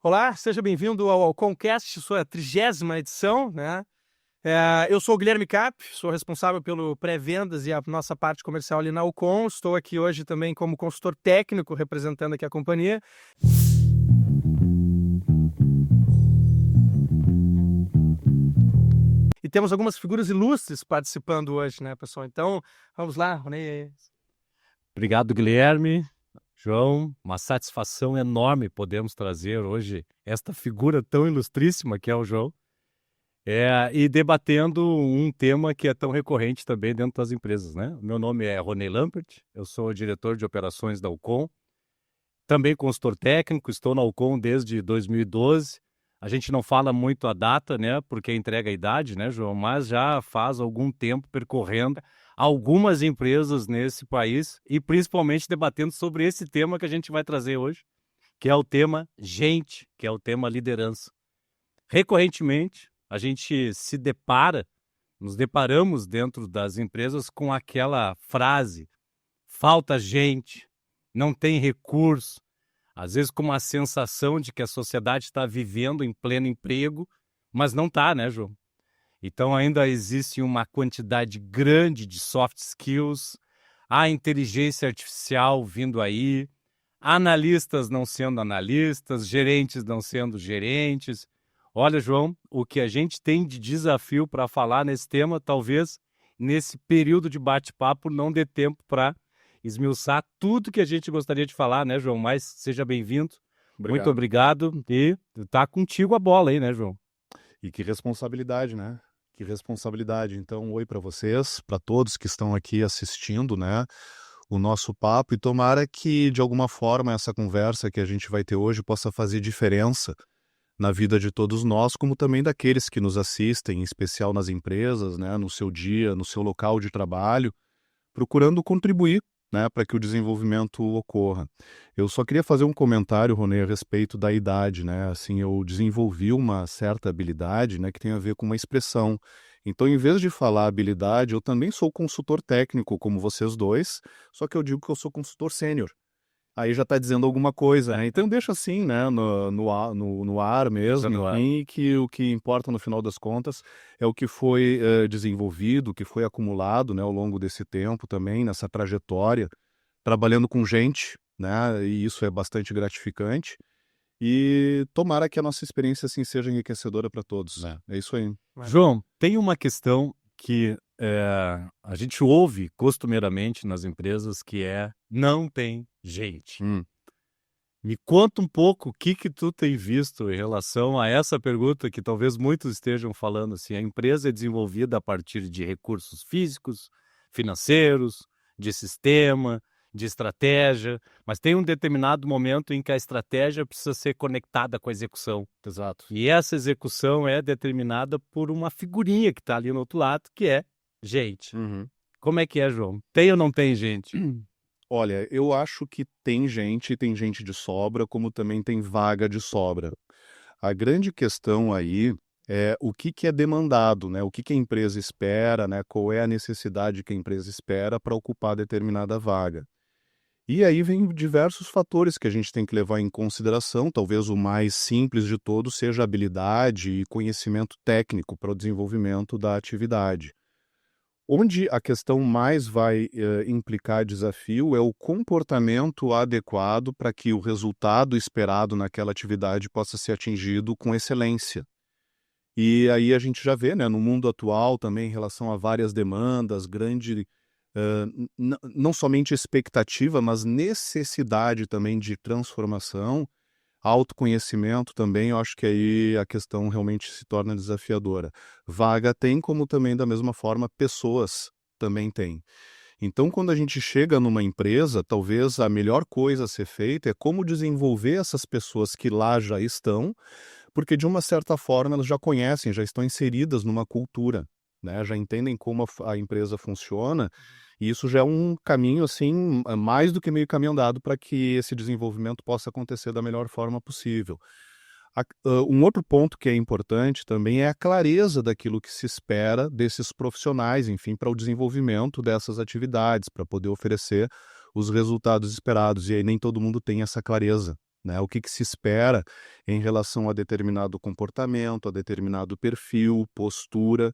Olá, seja bem-vindo ao Alconcast, sua 30ª edição, né? Eu sou o Guilherme Cap, sou responsável pelo pré-vendas e a nossa parte comercial ali na Alcon. Estou aqui hoje também como consultor técnico, representando aqui a companhia. E temos algumas figuras ilustres participando hoje, né, pessoal? Então, vamos lá, Rony. Obrigado, Guilherme. João, uma satisfação enorme podemos trazer hoje esta figura tão ilustríssima que é o João, e debatendo um tema que é tão recorrente também dentro das empresas, né? Meu nome é Rony Lampert, eu sou o diretor de operações da Alcon, também consultor técnico, estou na Alcon desde 2012. A gente não fala muito a data, né, porque entrega a idade, né, João? Mas já faz algum tempo percorrendo algumas empresas nesse país e principalmente debatendo sobre esse tema que a gente vai trazer hoje, que é o tema gente, que é o tema liderança. Recorrentemente, a gente nos deparamos dentro das empresas com aquela frase: falta gente, não tem recurso, às vezes com uma sensação de que a sociedade está vivendo em pleno emprego, mas não está, né, João? Então ainda existe uma quantidade grande de soft skills, a inteligência artificial vindo aí, analistas não sendo analistas, gerentes não sendo gerentes. Olha, João, o que a gente tem de desafio para falar nesse tema, talvez nesse período de bate-papo não dê tempo para esmiuçar tudo que a gente gostaria de falar, né, João? Mas seja bem-vindo. Muito obrigado e tá contigo a bola aí, né, João? E que responsabilidade, né? Que responsabilidade. Então, oi para vocês, para todos que estão aqui assistindo, né, o nosso papo, e tomara que, de alguma forma, essa conversa que a gente vai ter hoje possa fazer diferença na vida de todos nós, como também daqueles que nos assistem, em especial nas empresas, né, no seu dia, no seu local de trabalho, procurando contribuir, né, para que o desenvolvimento ocorra. Eu só queria fazer um comentário, Rony, a respeito da idade, né? Assim, eu desenvolvi uma certa habilidade, né, que tem a ver com uma expressão. Então, em vez de falar habilidade, eu também sou consultor técnico, como vocês dois, só que eu digo que eu sou consultor sênior. Aí já está dizendo alguma coisa, né? Então deixa assim, né, no ar mesmo, e que o que importa no final das contas é o que foi desenvolvido, o que foi acumulado, né, ao longo desse tempo também, nessa trajetória, trabalhando com gente, né, e isso é bastante gratificante. E tomara que a nossa experiência assim seja enriquecedora para todos. É isso aí. João, tem uma questão que a gente ouve costumeiramente nas empresas, que é: não tem gente. Me conta um pouco o que tu tem visto em relação a essa pergunta que talvez muitos estejam falando, assim: a empresa é desenvolvida a partir de recursos físicos, financeiros, de sistema, de estratégia, mas tem um determinado momento em que a estratégia precisa ser conectada com a execução. Exato. E essa execução é determinada por uma figurinha que está ali no outro lado, que é gente. Como é que é, João? Tem ou não tem gente? Olha, eu acho que tem gente de sobra, como também tem vaga de sobra. A grande questão aí é o que é demandado, né? O que a empresa espera, né? Qual é a necessidade que a empresa espera para ocupar determinada vaga. E aí vem diversos fatores que a gente tem que levar em consideração. Talvez o mais simples de todos seja a habilidade e conhecimento técnico para o desenvolvimento da atividade. Onde a questão mais vai implicar desafio é o comportamento adequado para que o resultado esperado naquela atividade possa ser atingido com excelência. E aí a gente já vê, né, no mundo atual também, em relação a várias demandas, grande, não somente expectativa, mas necessidade também de transformação, autoconhecimento também. Eu acho que aí a questão realmente se torna desafiadora. Vaga tem, como também, da mesma forma, pessoas também têm. Então, quando a gente chega numa empresa, talvez a melhor coisa a ser feita é como desenvolver essas pessoas que lá já estão, porque de uma certa forma elas já conhecem, já estão inseridas numa cultura, né? Já entendem como a empresa funciona, e isso já é um caminho, assim, mais do que meio caminho andado para que esse desenvolvimento possa acontecer da melhor forma possível. Um outro ponto que é importante também é a clareza daquilo que se espera desses profissionais, enfim, para o desenvolvimento dessas atividades, para poder oferecer os resultados esperados. E aí nem todo mundo tem essa clareza, né? O que que se espera em relação a determinado comportamento, a determinado perfil, postura.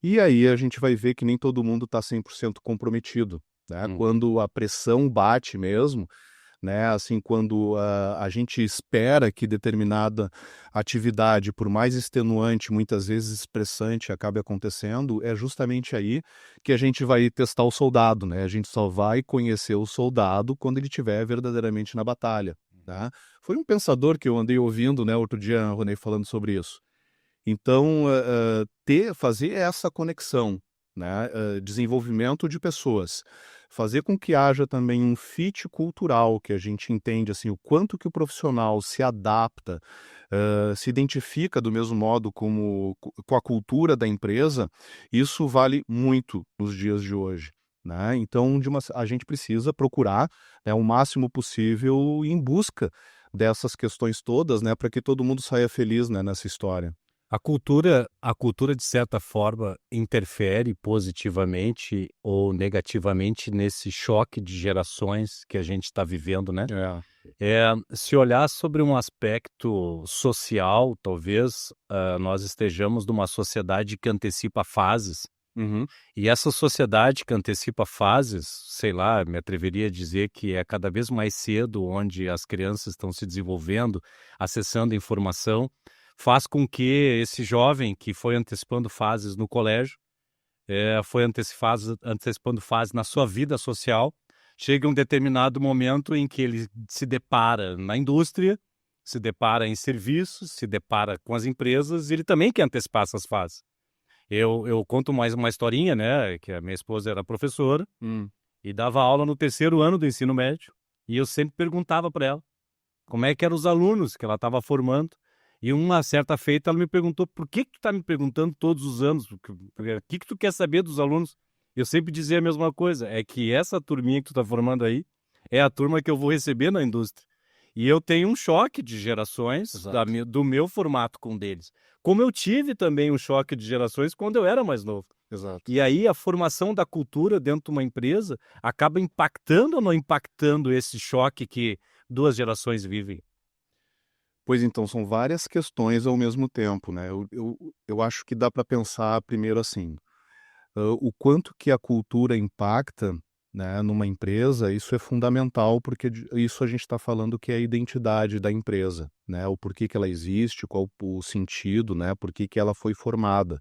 E aí a gente vai ver que nem todo mundo está 100% comprometido, né? Hum. Quando a pressão bate mesmo, né? Assim, quando a gente espera que determinada atividade, por mais extenuante, muitas vezes estressante, acabe acontecendo, é justamente aí que a gente vai testar o soldado, né? A gente só vai conhecer o soldado quando ele estiver verdadeiramente na batalha, tá? Foi um pensador que eu andei ouvindo, né, outro dia, Ronei, falando sobre isso. Então, fazer essa conexão, né, desenvolvimento de pessoas, fazer com que haja também um fit cultural, que a gente entende assim, o quanto que o profissional se adapta, se identifica do mesmo modo com a cultura da empresa, isso vale muito nos dias de hoje. Né? Então, a gente precisa procurar, né, o máximo possível em busca dessas questões todas, né, para que todo mundo saia feliz, né, nessa história. A cultura, de certa forma, interfere positivamente ou negativamente nesse choque de gerações que a gente está vivendo, né? Se olhar sobre um aspecto social, talvez nós estejamos numa sociedade que antecipa fases. Uhum. E essa sociedade que antecipa fases, sei lá, me atreveria a dizer que é cada vez mais cedo onde as crianças estão se desenvolvendo, acessando informação, faz com que esse jovem que foi antecipando fases no colégio, foi antecipando fases na sua vida social, chega um determinado momento em que ele se depara na indústria, se depara em serviços, se depara com as empresas, e ele também quer antecipar essas fases. Eu conto mais uma historinha, né, que a minha esposa era professora e dava aula no 3º ano do ensino médio, e eu sempre perguntava para ela como é que eram os alunos que ela estava formando, e uma certa feita ela me perguntou: por que tu está me perguntando todos os anos, o que tu quer saber dos alunos? Eu sempre dizia a mesma coisa, é que essa turminha que tu está formando aí é a turma que eu vou receber na indústria. E eu tenho um choque de gerações do meu formato com deles. Como eu tive também um choque de gerações quando eu era mais novo. Exato. E aí a formação da cultura dentro de uma empresa acaba impactando ou não impactando esse choque que 2 gerações vivem? Pois então, são várias questões ao mesmo tempo, né? Eu acho que dá para pensar primeiro assim, o quanto que a cultura impacta, né, numa empresa, isso é fundamental, porque isso a gente está falando que é a identidade da empresa, né? O porquê que ela existe, qual o sentido, né? Por que que ela foi formada.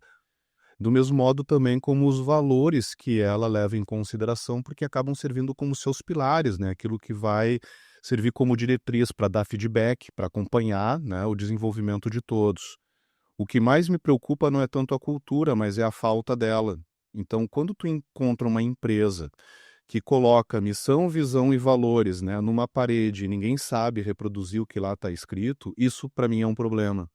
Do mesmo modo também como os valores que ela leva em consideração, porque acabam servindo como seus pilares, né? Aquilo que vai servir como diretriz para dar feedback, para acompanhar, né, o desenvolvimento de todos. O que mais me preocupa não é tanto a cultura, mas é a falta dela. Então, quando tu encontra uma empresa que coloca missão, visão e valores, né, numa parede e ninguém sabe reproduzir o que lá está escrito, isso para mim é um problema.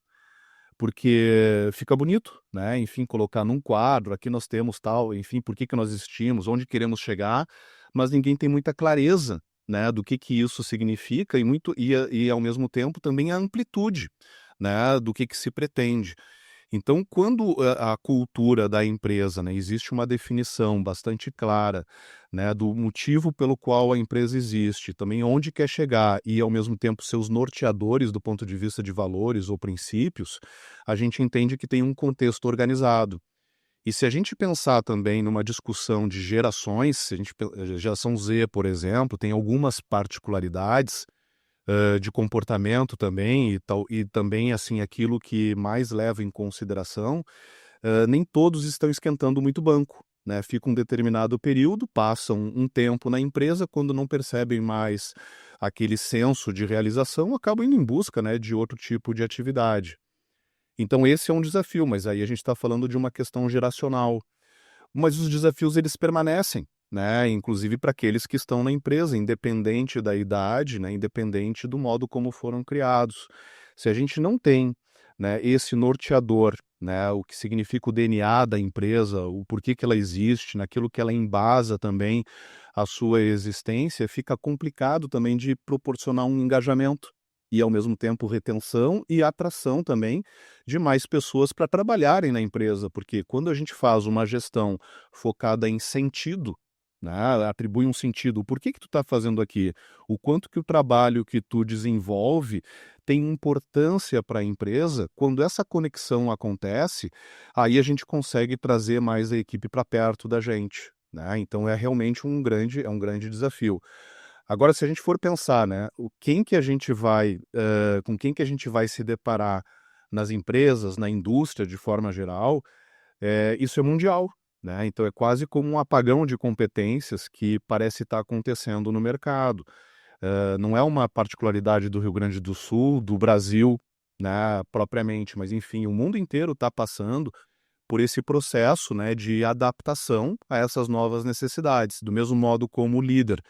Porque fica bonito, né? Enfim, colocar num quadro, aqui nós temos tal, enfim, por que que nós existimos, onde queremos chegar, mas ninguém tem muita clareza, né, do que isso significa e ao mesmo tempo também a amplitude, né, do que se pretende. Então, quando a cultura da empresa, né, existe uma definição bastante clara, né, do motivo pelo qual a empresa existe, também onde quer chegar e, ao mesmo tempo, seus norteadores do ponto de vista de valores ou princípios, a gente entende que tem um contexto organizado. E se a gente pensar também numa discussão de gerações, se a gente, geração Z, por exemplo, tem algumas particularidades, de comportamento também e também, assim, aquilo que mais leva em consideração, nem todos estão esquentando muito banco, né, fica um determinado período, passam um tempo na empresa, quando não percebem mais aquele senso de realização, acabam indo em busca, né, de outro tipo de atividade. Então esse é um desafio, mas aí a gente está falando de uma questão geracional. Mas os desafios eles permanecem, né, inclusive para aqueles que estão na empresa, independente da idade, né, independente do modo como foram criados. Se a gente não tem, né, esse norteador, né, o que significa o DNA da empresa, o porquê que ela existe, naquilo que ela embasa também a sua existência, fica complicado também de proporcionar um engajamento e, ao mesmo tempo, retenção e atração também de mais pessoas para trabalharem na empresa, porque quando a gente faz uma gestão focada em sentido, né? Atribui um sentido. Por que tu está fazendo aqui? O quanto que o trabalho que tu desenvolve tem importância para a empresa. Quando essa conexão acontece, aí a gente consegue trazer mais a equipe para perto da gente, né? Então é realmente um grande desafio. Agora, se a gente for pensar, né, com quem que a gente vai se deparar nas empresas, na indústria de forma geral, isso é mundial, né? Então é quase como um apagão de competências que parece estar acontecendo no mercado. Não é uma particularidade do Rio Grande do Sul, do Brasil, né, propriamente, mas enfim, o mundo inteiro está passando por esse processo, né, de adaptação a essas novas necessidades, do mesmo modo como o líder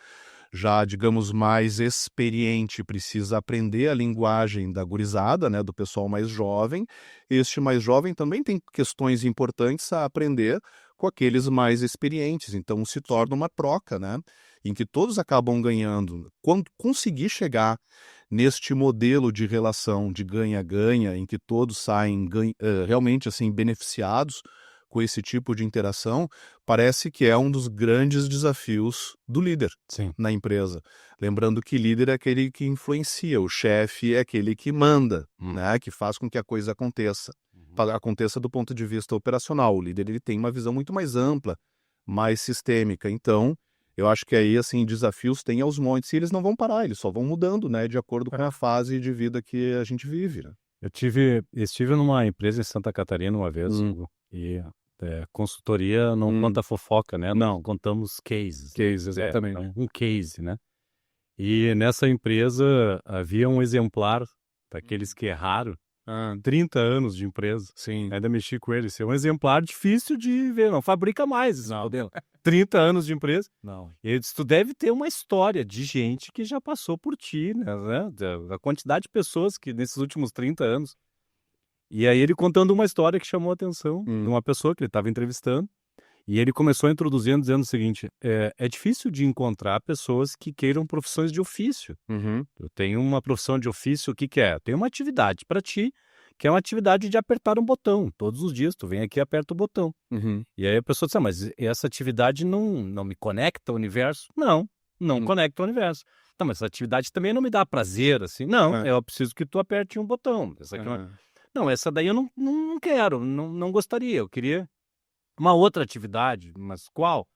já, digamos, mais experiente, precisa aprender a linguagem da gurizada, né, do pessoal mais jovem. Este mais jovem também tem questões importantes a aprender com aqueles mais experientes. Então se torna uma troca, né, em que todos acabam ganhando. Quando conseguir chegar neste modelo de relação de ganha-ganha, em que todos saem realmente assim beneficiados com esse tipo de interação, parece que é um dos grandes desafios do líder Sim. na empresa. Lembrando que líder é aquele que influencia, o chefe é aquele que manda, né, que faz com que a coisa aconteça do ponto de vista operacional. O líder ele tem uma visão muito mais ampla, mais sistêmica. Então, eu acho que aí, assim, desafios tem aos montes e eles não vão parar, eles só vão mudando, né, de acordo com a fase de vida que a gente vive, né? Estive numa empresa em Santa Catarina uma vez, Hugo, e consultoria não conta fofoca, né? Nós Não. contamos cases. Case, exatamente. Então, um case, né? E nessa empresa havia um exemplar daqueles que erraram, 30 anos de empresa. Sim. Ainda mexi com ele. Esse é um exemplar difícil de ver, não fabrica mais esse modelo. 30 anos de empresa. Não. E ele disse, tu deve ter uma história de gente que já passou por ti, né? Da quantidade de pessoas que nesses últimos 30 anos. E aí ele contando uma história que chamou a atenção de uma pessoa que ele estava entrevistando. E ele começou introduzindo, dizendo o seguinte, é difícil de encontrar pessoas que queiram profissões de ofício. Eu tenho uma profissão de ofício, o que que é? Eu tenho uma atividade para ti, que é uma atividade de apertar um botão. Todos os dias tu vem aqui e aperta o botão. E aí a pessoa diz, mas essa atividade não me conecta ao universo? Não conecta ao universo. Tá, mas essa atividade também não me dá prazer, assim. Não, eu preciso que tu aperte um botão. Essa aqui não, essa daí eu não quero, não gostaria. Eu queria uma outra atividade, mas qual?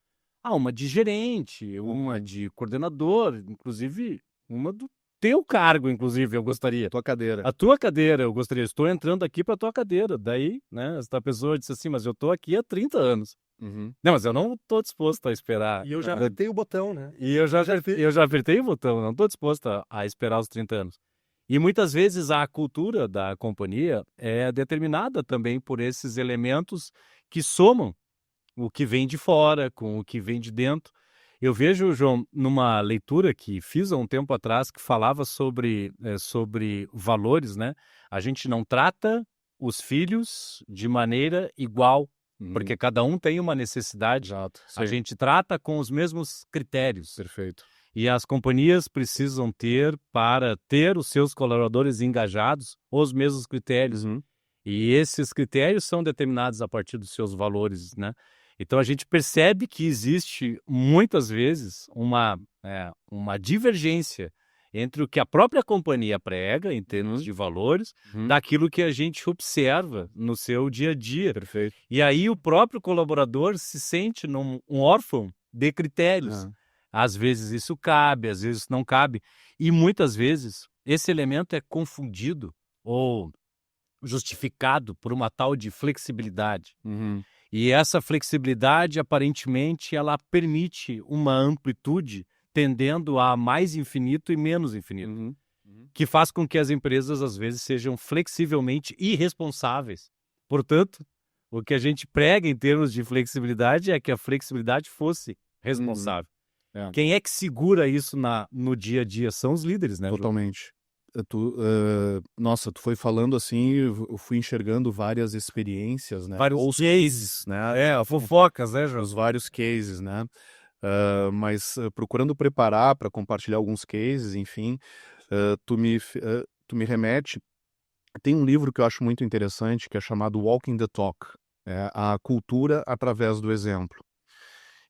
Uma de gerente, uma de coordenador, inclusive uma do teu cargo, inclusive, eu gostaria. Tua cadeira. A tua cadeira, eu gostaria. Estou entrando aqui para a tua cadeira. Daí, né, essa pessoa disse assim, mas eu estou aqui há 30 anos. Não, mas eu não estou disposto a esperar. E eu já apertei o botão, né? E eu já apertei o botão, não estou disposto a esperar os 30 anos. E muitas vezes a cultura da companhia é determinada também por esses elementos que somam o que vem de fora com o que vem de dentro. Eu vejo, João, numa leitura que fiz há um tempo atrás, que falava sobre valores, né? A gente não trata os filhos de maneira igual, porque cada um tem uma necessidade. Exato. A gente trata com os mesmos critérios. Perfeito. E as companhias precisam ter, para ter os seus colaboradores engajados, os mesmos critérios. E esses critérios são determinados a partir dos seus valores, né? Então a gente percebe que existe, muitas vezes, uma divergência entre o que a própria companhia prega, em termos de valores, daquilo que a gente observa no seu dia a dia. Perfeito. E aí o próprio colaborador se sente um órfão de critérios. Às vezes isso cabe, às vezes não cabe. E muitas vezes esse elemento é confundido ou justificado por uma tal de flexibilidade. E essa flexibilidade, aparentemente, ela permite uma amplitude tendendo a mais infinito e menos infinito. Que faz com que as empresas, às vezes, sejam flexivelmente irresponsáveis. Portanto, o que a gente prega em termos de flexibilidade é que a flexibilidade fosse responsável. Quem é que segura isso no dia a dia? São os líderes, né, João? Totalmente. Nossa, tu foi falando assim, eu fui enxergando várias experiências, né? Vários cases, né? Fofocas, né, João? Os vários cases, né? Mas procurando preparar para compartilhar alguns cases, enfim, tu me remete. Tem um livro que eu acho muito interessante que é chamado Walking the Talk, a cultura através do exemplo.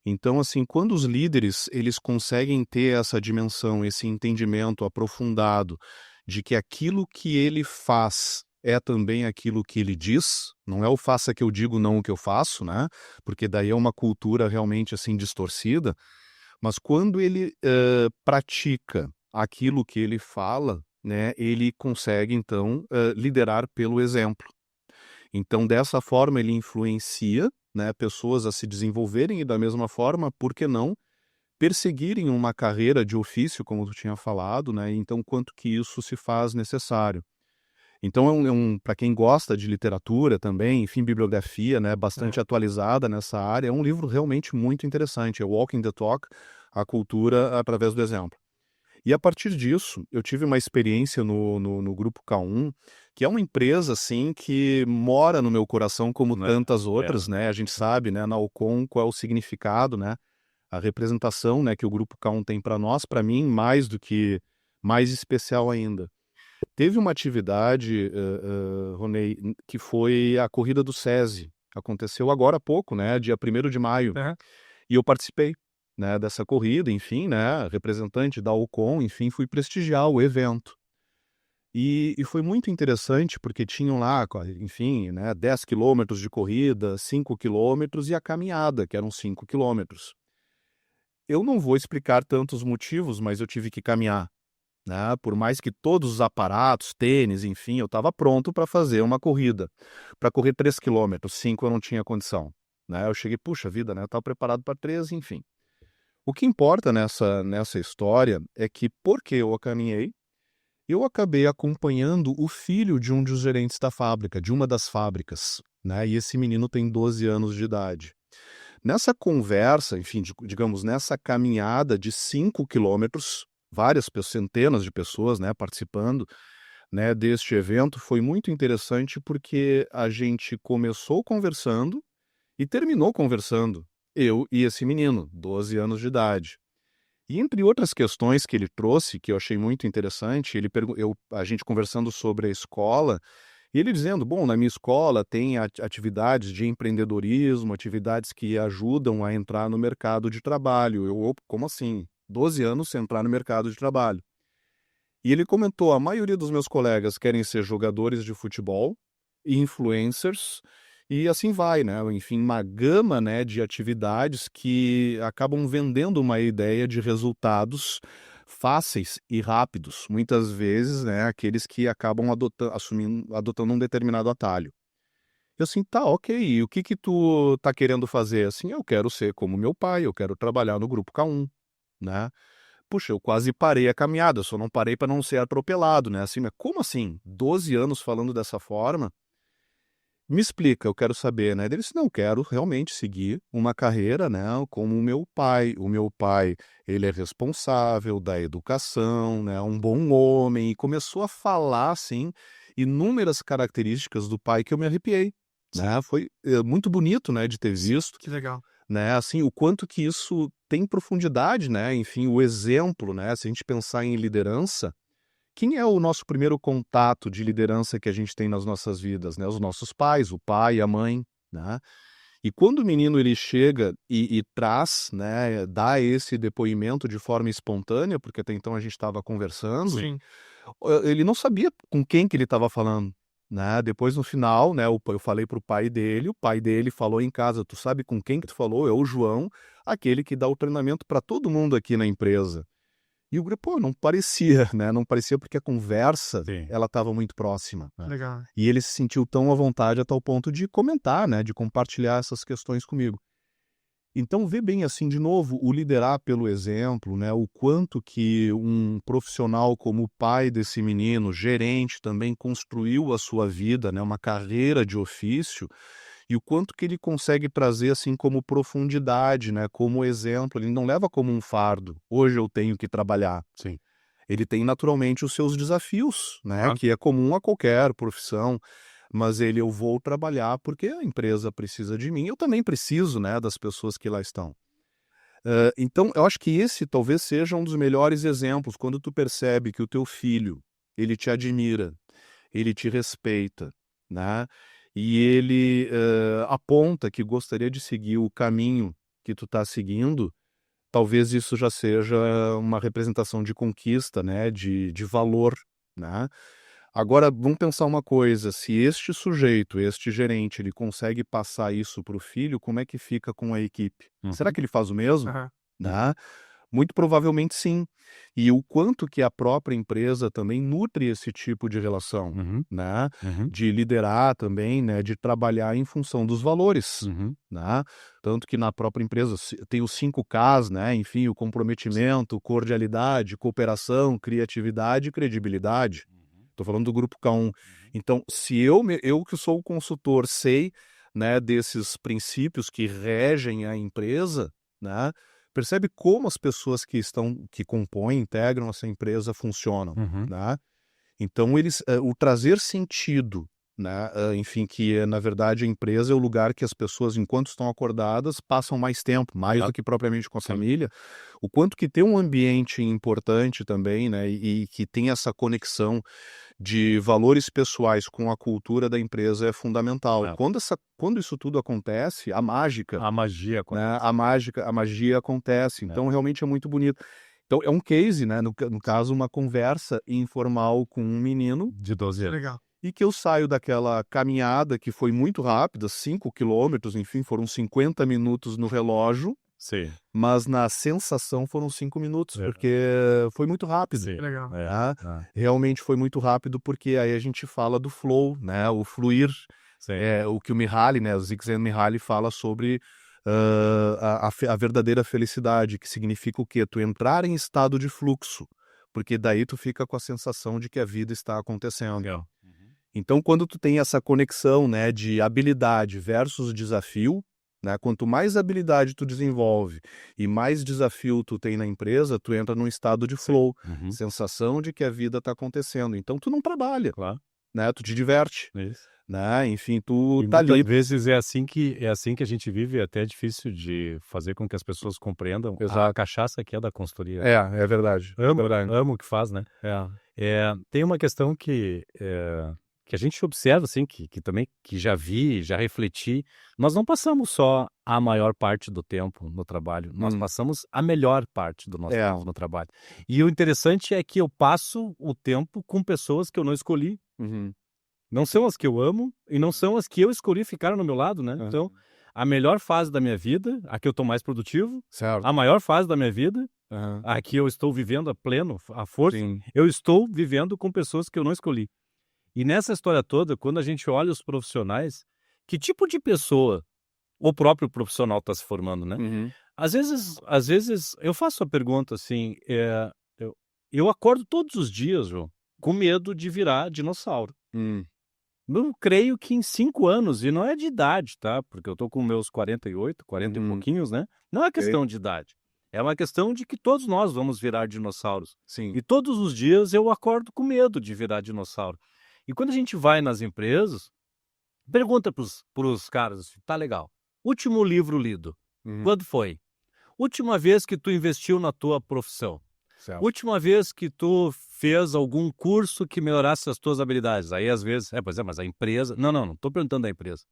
Então, assim, quando os líderes eles conseguem ter essa dimensão, esse entendimento aprofundado de que aquilo que ele faz é também aquilo que ele diz, não é o faça que eu digo, não o que eu faço, né? Porque daí é uma cultura realmente assim distorcida. Mas quando ele pratica aquilo que ele fala, né, ele consegue então liderar pelo exemplo. Então, dessa forma, ele influencia, né, pessoas a se desenvolverem e, da mesma forma, por que não, perseguirem uma carreira de ofício, como tu tinha falado, né? Então, quanto que isso se faz necessário. Então, para quem gosta de literatura também, enfim, bibliografia, né, bastante atualizada nessa área, é um livro realmente muito interessante. É Walking the Talk, a cultura através do exemplo. E a partir disso, eu tive uma experiência no Grupo K1, que é uma empresa, assim, que mora no meu coração como tantas outras, né? A gente sabe, né, na Alcon, qual é o significado, né? A representação, né, que o Grupo K1 tem para nós, para mim, mais especial ainda. Teve uma atividade, Ronei, que foi a corrida do SESI. Aconteceu agora há pouco, né? Dia 1º de maio. E eu participei, né, dessa corrida, enfim, né, representante da Alcon, enfim, fui prestigiar o evento. E foi muito interessante porque tinham lá, enfim, né, 10 quilômetros de corrida, 5 quilômetros e a caminhada, que eram 5 quilômetros. Eu não vou explicar tantos motivos, mas eu tive que caminhar, né, por mais que todos os aparatos, tênis, enfim, eu estava pronto para fazer uma corrida. Para correr 3 quilômetros, 5 eu não tinha condição. Né? Eu cheguei, puxa vida, né, eu estava preparado para 3, enfim. O que importa nessa história é que, porque eu caminhei, eu acabei acompanhando o filho de um dos gerentes da fábrica, de uma das fábricas, né? E esse menino tem 12 anos de idade. Nessa conversa, enfim, digamos, nessa caminhada de 5 quilômetros, várias centenas de pessoas, né, participando, né, deste evento, foi muito interessante porque a gente começou conversando e terminou conversando, eu e esse menino, 12 anos de idade. E entre outras questões que ele trouxe, que eu achei muito interessante, a gente conversando sobre a escola, e ele dizendo, bom, na minha escola tem atividades de empreendedorismo, atividades que ajudam a entrar no mercado de trabalho. Como assim? 12 anos sem entrar no mercado de trabalho. E ele comentou, a maioria dos meus colegas querem ser jogadores de futebol, influencers, e assim vai, né? Enfim, uma gama, né, de atividades que acabam vendendo uma ideia de resultados fáceis e rápidos. Muitas vezes, né, aqueles que acabam adotando um determinado atalho. Eu assim, tá, ok, e o que que tu tá querendo fazer? Assim, eu quero ser como meu pai, eu quero trabalhar no Grupo K1, né? Puxa, eu quase parei a caminhada, eu só não parei para não ser atropelado, né? Assim, mas como assim? 12 anos falando dessa forma? Me explica, eu quero saber, né? Ele disse, não, quero realmente seguir uma carreira, né, como o meu pai. O meu pai, ele é responsável da educação, né, um bom homem, e começou a falar, assim, inúmeras características do pai que eu me arrepiei, né? Foi muito bonito, né, de ter visto, Que legal. né, assim, o quanto que isso tem profundidade, né? Enfim, o exemplo, né? Se a gente pensar em liderança, quem é o nosso primeiro contato de liderança que a gente tem nas nossas vidas, né? Os nossos pais, o pai, a mãe, né? E quando o menino ele chega e traz, né, dá esse depoimento de forma espontânea, porque até então a gente estava conversando, Sim. ele não sabia com quem que ele estava falando, né? Depois no final, né, eu falei pro pai dele, o pai dele falou em casa, tu sabe com quem que tu falou? É o João, aquele que dá o treinamento para todo mundo aqui na empresa. E o grupo, pô, não parecia, né? Não parecia porque a conversa, Sim. ela estava muito próxima, né? Legal. E ele se sentiu tão à vontade a tal ponto de comentar, né? De compartilhar essas questões comigo. Então, vê bem assim, de novo, o liderar pelo exemplo, né? O quanto que um profissional como o pai desse menino, gerente, também construiu a sua vida, né? Uma carreira de ofício, e o quanto que ele consegue trazer assim como profundidade, né, como exemplo, ele não leva como um fardo. Hoje eu tenho que trabalhar. Sim. Ele tem naturalmente os seus desafios, né, Ah, que é comum a qualquer profissão, mas eu vou trabalhar porque a empresa precisa de mim, eu também preciso, né, das pessoas que lá estão. Então, eu acho que esse talvez seja um dos melhores exemplos, quando tu percebe que o teu filho, ele te admira, ele te respeita, né? E ele aponta que gostaria de seguir o caminho que tu tá seguindo, talvez isso já seja uma representação de conquista, né, de valor, né? Agora, vamos pensar uma coisa, se este sujeito, este gerente, ele consegue passar isso para o filho, como é que fica com a equipe? Será que ele faz o mesmo? Aham. Né? Muito provavelmente sim. E o quanto que a própria empresa também nutre esse tipo de relação, né? De liderar também, né? De trabalhar em função dos valores, né? Tanto que na própria empresa tem os 5 Ks, né? Enfim, o comprometimento, cordialidade, cooperação, criatividade e credibilidade. Estou falando do grupo K1. Então, se eu que sou o consultor sei, né, desses princípios que regem a empresa, né? Percebe como as pessoas que compõem, integram essa empresa funcionam, né? Então, o trazer sentido, né? Enfim, que na verdade a empresa é o lugar que as pessoas, enquanto estão acordadas, passam mais tempo, mais do que propriamente com a família. O quanto que tem um ambiente importante também, né? E que tem essa conexão de valores pessoais com a cultura da empresa é fundamental. Quando isso tudo acontece, a mágica, A magia acontece. né? A magia acontece. Então, realmente é muito bonito. Então, é um case, né? No caso, uma conversa informal com um menino. De 12 anos. Legal. E que eu saio daquela caminhada que foi muito rápida, 5 quilômetros, enfim, foram 50 minutos no relógio, Sim. mas na sensação foram 5 minutos, porque foi muito rápido. Sim. Legal. Realmente foi muito rápido, porque aí a gente fala do flow, né? O fluir. Sim. O que o Mihaly, né, o Csikszentmihalyi fala sobre a verdadeira felicidade, que significa o quê? Tu entrar em estado de fluxo, porque daí tu fica com a sensação de que a vida está acontecendo. Legal. Então, quando tu tem essa conexão, né, de habilidade versus desafio, né, quanto mais habilidade tu desenvolve e mais desafio tu tem na empresa, tu entra num estado de flow, sensação de que a vida está acontecendo. Então, tu não trabalha, Claro. né, tu te diverte. Isso. Né? Enfim, tu E tá ali. muitas vezes é assim que a gente vive, até é difícil de fazer com que as pessoas compreendam a cachaça que é da consultoria. É verdade. Amo o que faz, né? Tem uma questão que a gente observa, assim, que também que já vi, já refleti. Nós não passamos só a maior parte do tempo no trabalho, nós passamos a melhor parte do nosso tempo no trabalho. E o interessante é que eu passo o tempo com pessoas que eu não escolhi. Não são as que eu amo e não são as que eu escolhi ficar no meu lado, né? Então, a melhor fase da minha vida, a que eu tô mais produtivo, Certo. a maior fase da minha vida, a que eu estou vivendo a pleno, a força, eu estou vivendo com pessoas que eu não escolhi. E nessa história toda, quando a gente olha os profissionais, que tipo de pessoa o próprio profissional está se formando, né? Às vezes eu faço a pergunta assim, eu acordo todos os dias, João, com medo de virar dinossauro. Eu creio que em 5 anos, e não é de idade, tá? Porque eu tô com meus 48, 40 e pouquinhos, né? Não é questão de idade. É uma questão de que todos nós vamos virar dinossauros. Sim. E todos os dias eu acordo com medo de virar dinossauro. E quando a gente vai nas empresas, pergunta pros caras assim, tá legal. Último livro lido, quando foi? Última vez que tu investiu na tua profissão? Certo. Última vez que tu fez algum curso que melhorasse as tuas habilidades? Aí às vezes, mas a empresa... Não tô perguntando da empresa.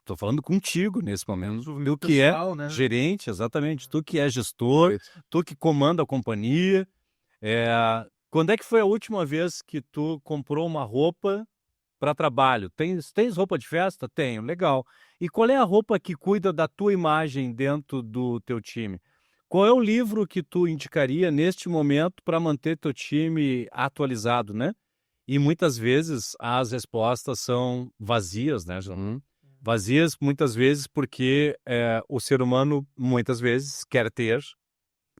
Tô falando contigo nesse momento. Tu que é gerente, exatamente. Tu que é gestor, tu que comanda a companhia. Quando é que foi a última vez que tu comprou uma roupa para trabalho? Tens roupa de festa? Tenho, legal. E qual é a roupa que cuida da tua imagem dentro do teu time? Qual é o livro que tu indicaria neste momento para manter teu time atualizado, né? E muitas vezes as respostas são vazias, né, João? Vazias muitas vezes porque o ser humano muitas vezes quer ter,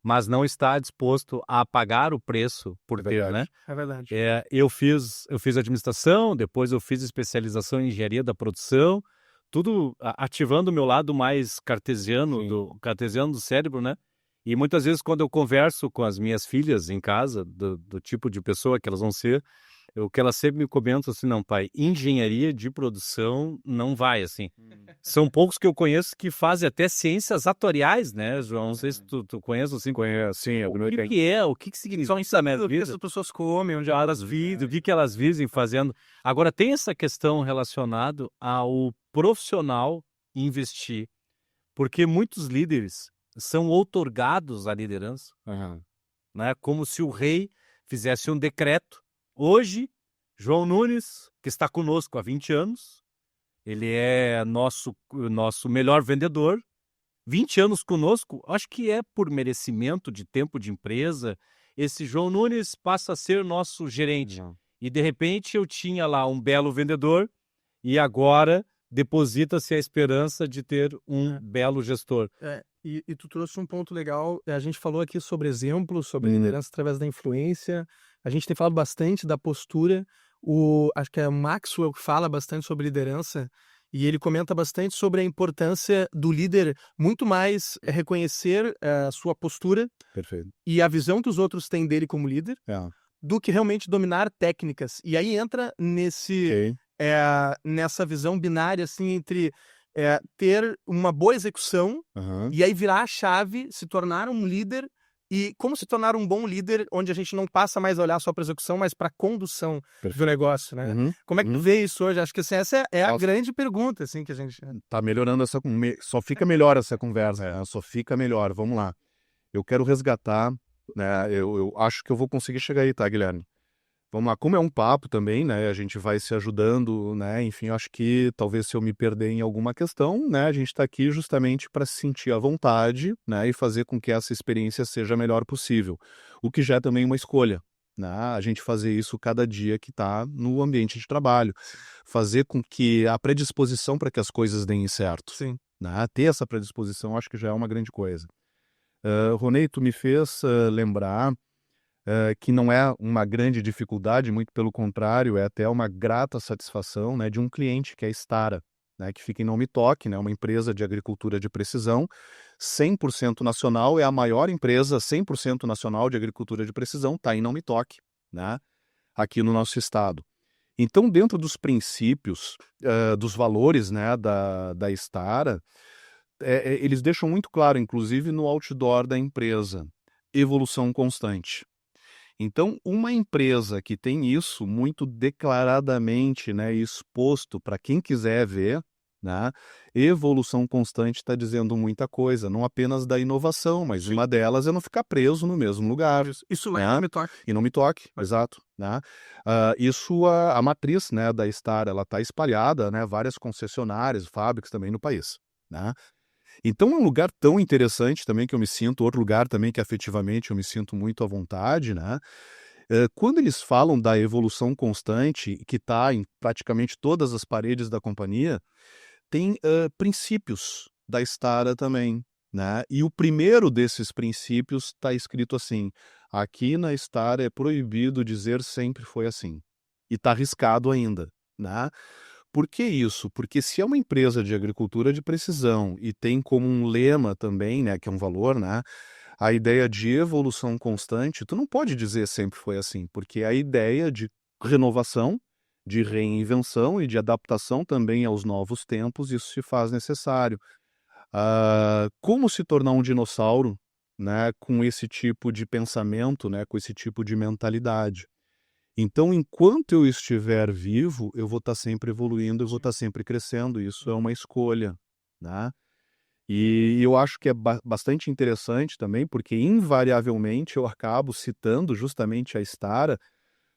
mas não está disposto a pagar o preço por ter, né? É verdade. Eu fiz administração, depois eu fiz especialização em engenharia da produção, tudo ativando o meu lado mais cartesiano do cérebro, né? E muitas vezes quando eu converso com as minhas filhas em casa, do tipo de pessoa que elas vão ser, o que elas sempre me comentam assim, não, pai, engenharia de produção não vai, assim. São poucos que eu conheço que fazem até ciências atoriais, né, João? Não sei se tu conhece, assim. Conheço, sim. O que significa isso? O que as pessoas comem, onde elas vivem, o que elas vivem fazendo. Agora, tem essa questão relacionada ao profissional investir. porque muitos líderes são outorgados à liderança, né? Como se o rei fizesse um decreto. Hoje, João Nunes, que está conosco há 20 anos, ele é nosso melhor vendedor, 20 anos conosco, acho que é por merecimento de tempo de empresa. Esse João Nunes passa a ser nosso gerente. E, de repente, eu tinha lá um belo vendedor e agora deposita-se a esperança de ter um belo gestor. E tu trouxe um ponto legal. A gente falou aqui sobre exemplos, sobre liderança através da influência. A gente tem falado bastante da postura. Acho que é o Maxwell que fala bastante sobre liderança. E ele comenta bastante sobre a importância do líder muito mais reconhecer a sua postura Perfeito. e a visão que os outros têm dele como líder do que realmente dominar técnicas. E aí entra nessa visão binária assim, entre ter uma boa execução e aí virar a chave, se tornar um líder. E como se tornar um bom líder, onde a gente não passa mais a olhar só para a execução, mas para a condução do negócio, né? Como é que tu vê isso hoje? Acho que assim, essa é a grande pergunta assim, que a gente... Tá melhorando só fica melhor essa conversa, né? Só fica melhor. Vamos lá. Eu quero resgatar, né? Eu acho que eu vou conseguir chegar aí, tá, Guilherme? Vamos lá, como é um papo também, né? A gente vai se ajudando, né? Enfim, eu acho que talvez se eu me perder em alguma questão, né? A gente está aqui justamente para se sentir à vontade, né? E fazer com que essa experiência seja a melhor possível. O que já é também uma escolha, né? A gente fazer isso cada dia que está no ambiente de trabalho. Fazer com que a predisposição para que as coisas deem certo. Sim. Né? Ter essa predisposição, acho que já é uma grande coisa. Ronei, tu me fez lembrar que não é uma grande dificuldade, muito pelo contrário, é até uma grata satisfação, né, de um cliente que é a Stara, né, que fica em Não Me Toque, né, uma empresa de agricultura de precisão, 100% nacional, é a maior empresa 100% nacional de agricultura de precisão, está em Não Me Toque, né, aqui no nosso estado. Então, dentro dos princípios, dos valores, né, da Stara, eles deixam muito claro, inclusive no outdoor da empresa, evolução constante. Então, uma empresa que tem isso muito declaradamente, né, exposto para quem quiser ver, né, evolução constante está dizendo muita coisa, não apenas da inovação, mas uma delas é não ficar preso no mesmo lugar. Isso né? Não Me Toque. E Não Me Toque, exato. Né? Isso, a matriz, né, da Star, ela está espalhada, né, várias concessionárias, fábricas também no país. Né? Então é um lugar tão interessante também que eu me sinto, outro lugar também que afetivamente eu me sinto muito à vontade, né? Quando eles falam da evolução constante, que está em praticamente todas as paredes da companhia, tem princípios da Stara também, né? E o primeiro desses princípios está escrito assim: aqui na Stara é proibido dizer sempre foi assim. E está arriscado ainda, né? Por que isso? Porque se é uma empresa de agricultura de precisão e tem como um lema também, né, que é um valor, né, a ideia de evolução constante, tu não pode dizer sempre foi assim, porque a ideia de renovação, de reinvenção e de adaptação também aos novos tempos, isso se faz necessário. Como se tornar um dinossauro, né, com esse tipo de pensamento, né, com esse tipo de mentalidade? Então, enquanto eu estiver vivo, eu vou estar sempre evoluindo, eu vou estar sempre crescendo. Isso é uma escolha, né? E eu acho que é bastante interessante também, porque invariavelmente eu acabo citando justamente a Stara,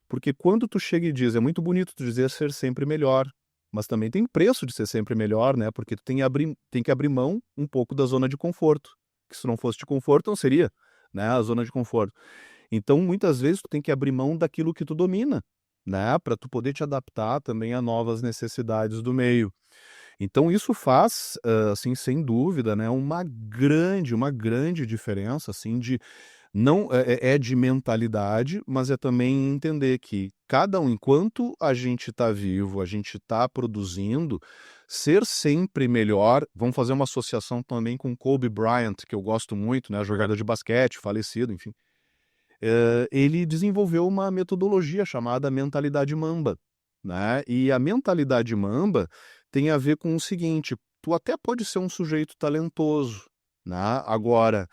porque quando tu chega e diz, é muito bonito tu dizer ser sempre melhor, mas também tem preço de ser sempre melhor, né? Porque tu tem que abrir mão um pouco da zona de conforto, que se não fosse de conforto, não seria, né, a zona de conforto. Então, muitas vezes, tu tem que abrir mão daquilo que tu domina, né? Para tu poder te adaptar também a novas necessidades do meio. Então, isso faz, assim, sem dúvida, né, uma grande diferença, assim, de não é de mentalidade, mas é também entender que cada um, enquanto a gente está vivo, a gente está produzindo, ser sempre melhor. Vamos fazer uma associação também com Kobe Bryant, que eu gosto muito, né, jogador de basquete, falecido, enfim. Ele desenvolveu uma metodologia chamada mentalidade Mamba, né? E a mentalidade Mamba tem a ver com o seguinte: tu até pode ser um sujeito talentoso, né? Agora,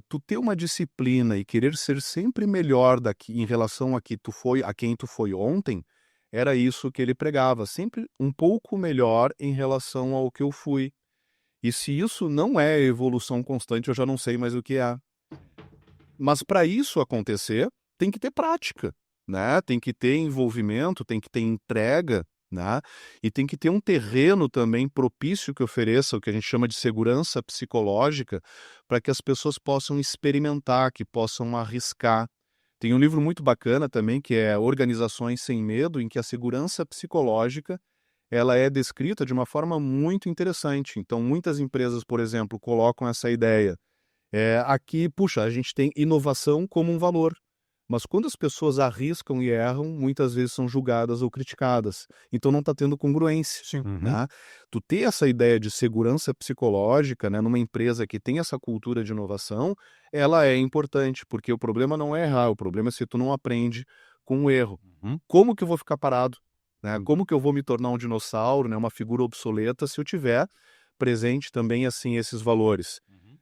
tu ter uma disciplina e querer ser sempre melhor daqui em relação a quem tu foi ontem, era isso que ele pregava, sempre um pouco melhor em relação ao que eu fui. E se isso não é evolução constante, eu já não sei mais o que é. Mas para isso acontecer, tem que ter prática, né? Tem que ter envolvimento, tem que ter entrega, né? E tem que ter um terreno também propício que ofereça o que a gente chama de segurança psicológica, para que as pessoas possam experimentar, que possam arriscar. Tem um livro muito bacana também, que é Organizações Sem Medo, em que a segurança psicológica ela é descrita de uma forma muito interessante. Então, muitas empresas, por exemplo, colocam essa ideia. Aqui, puxa, a gente tem inovação como um valor. Mas quando as pessoas arriscam e erram, muitas vezes são julgadas ou criticadas. Então não está tendo congruência. Sim. Né? Tu ter essa ideia de segurança psicológica, né, numa empresa que tem essa cultura de inovação, ela é importante, porque o problema não é errar, o problema é se tu não aprende com o erro. Como que eu vou ficar parado? Né? Como que eu vou me tornar um dinossauro, né, uma figura obsoleta, se eu tiver presente também assim esses valores?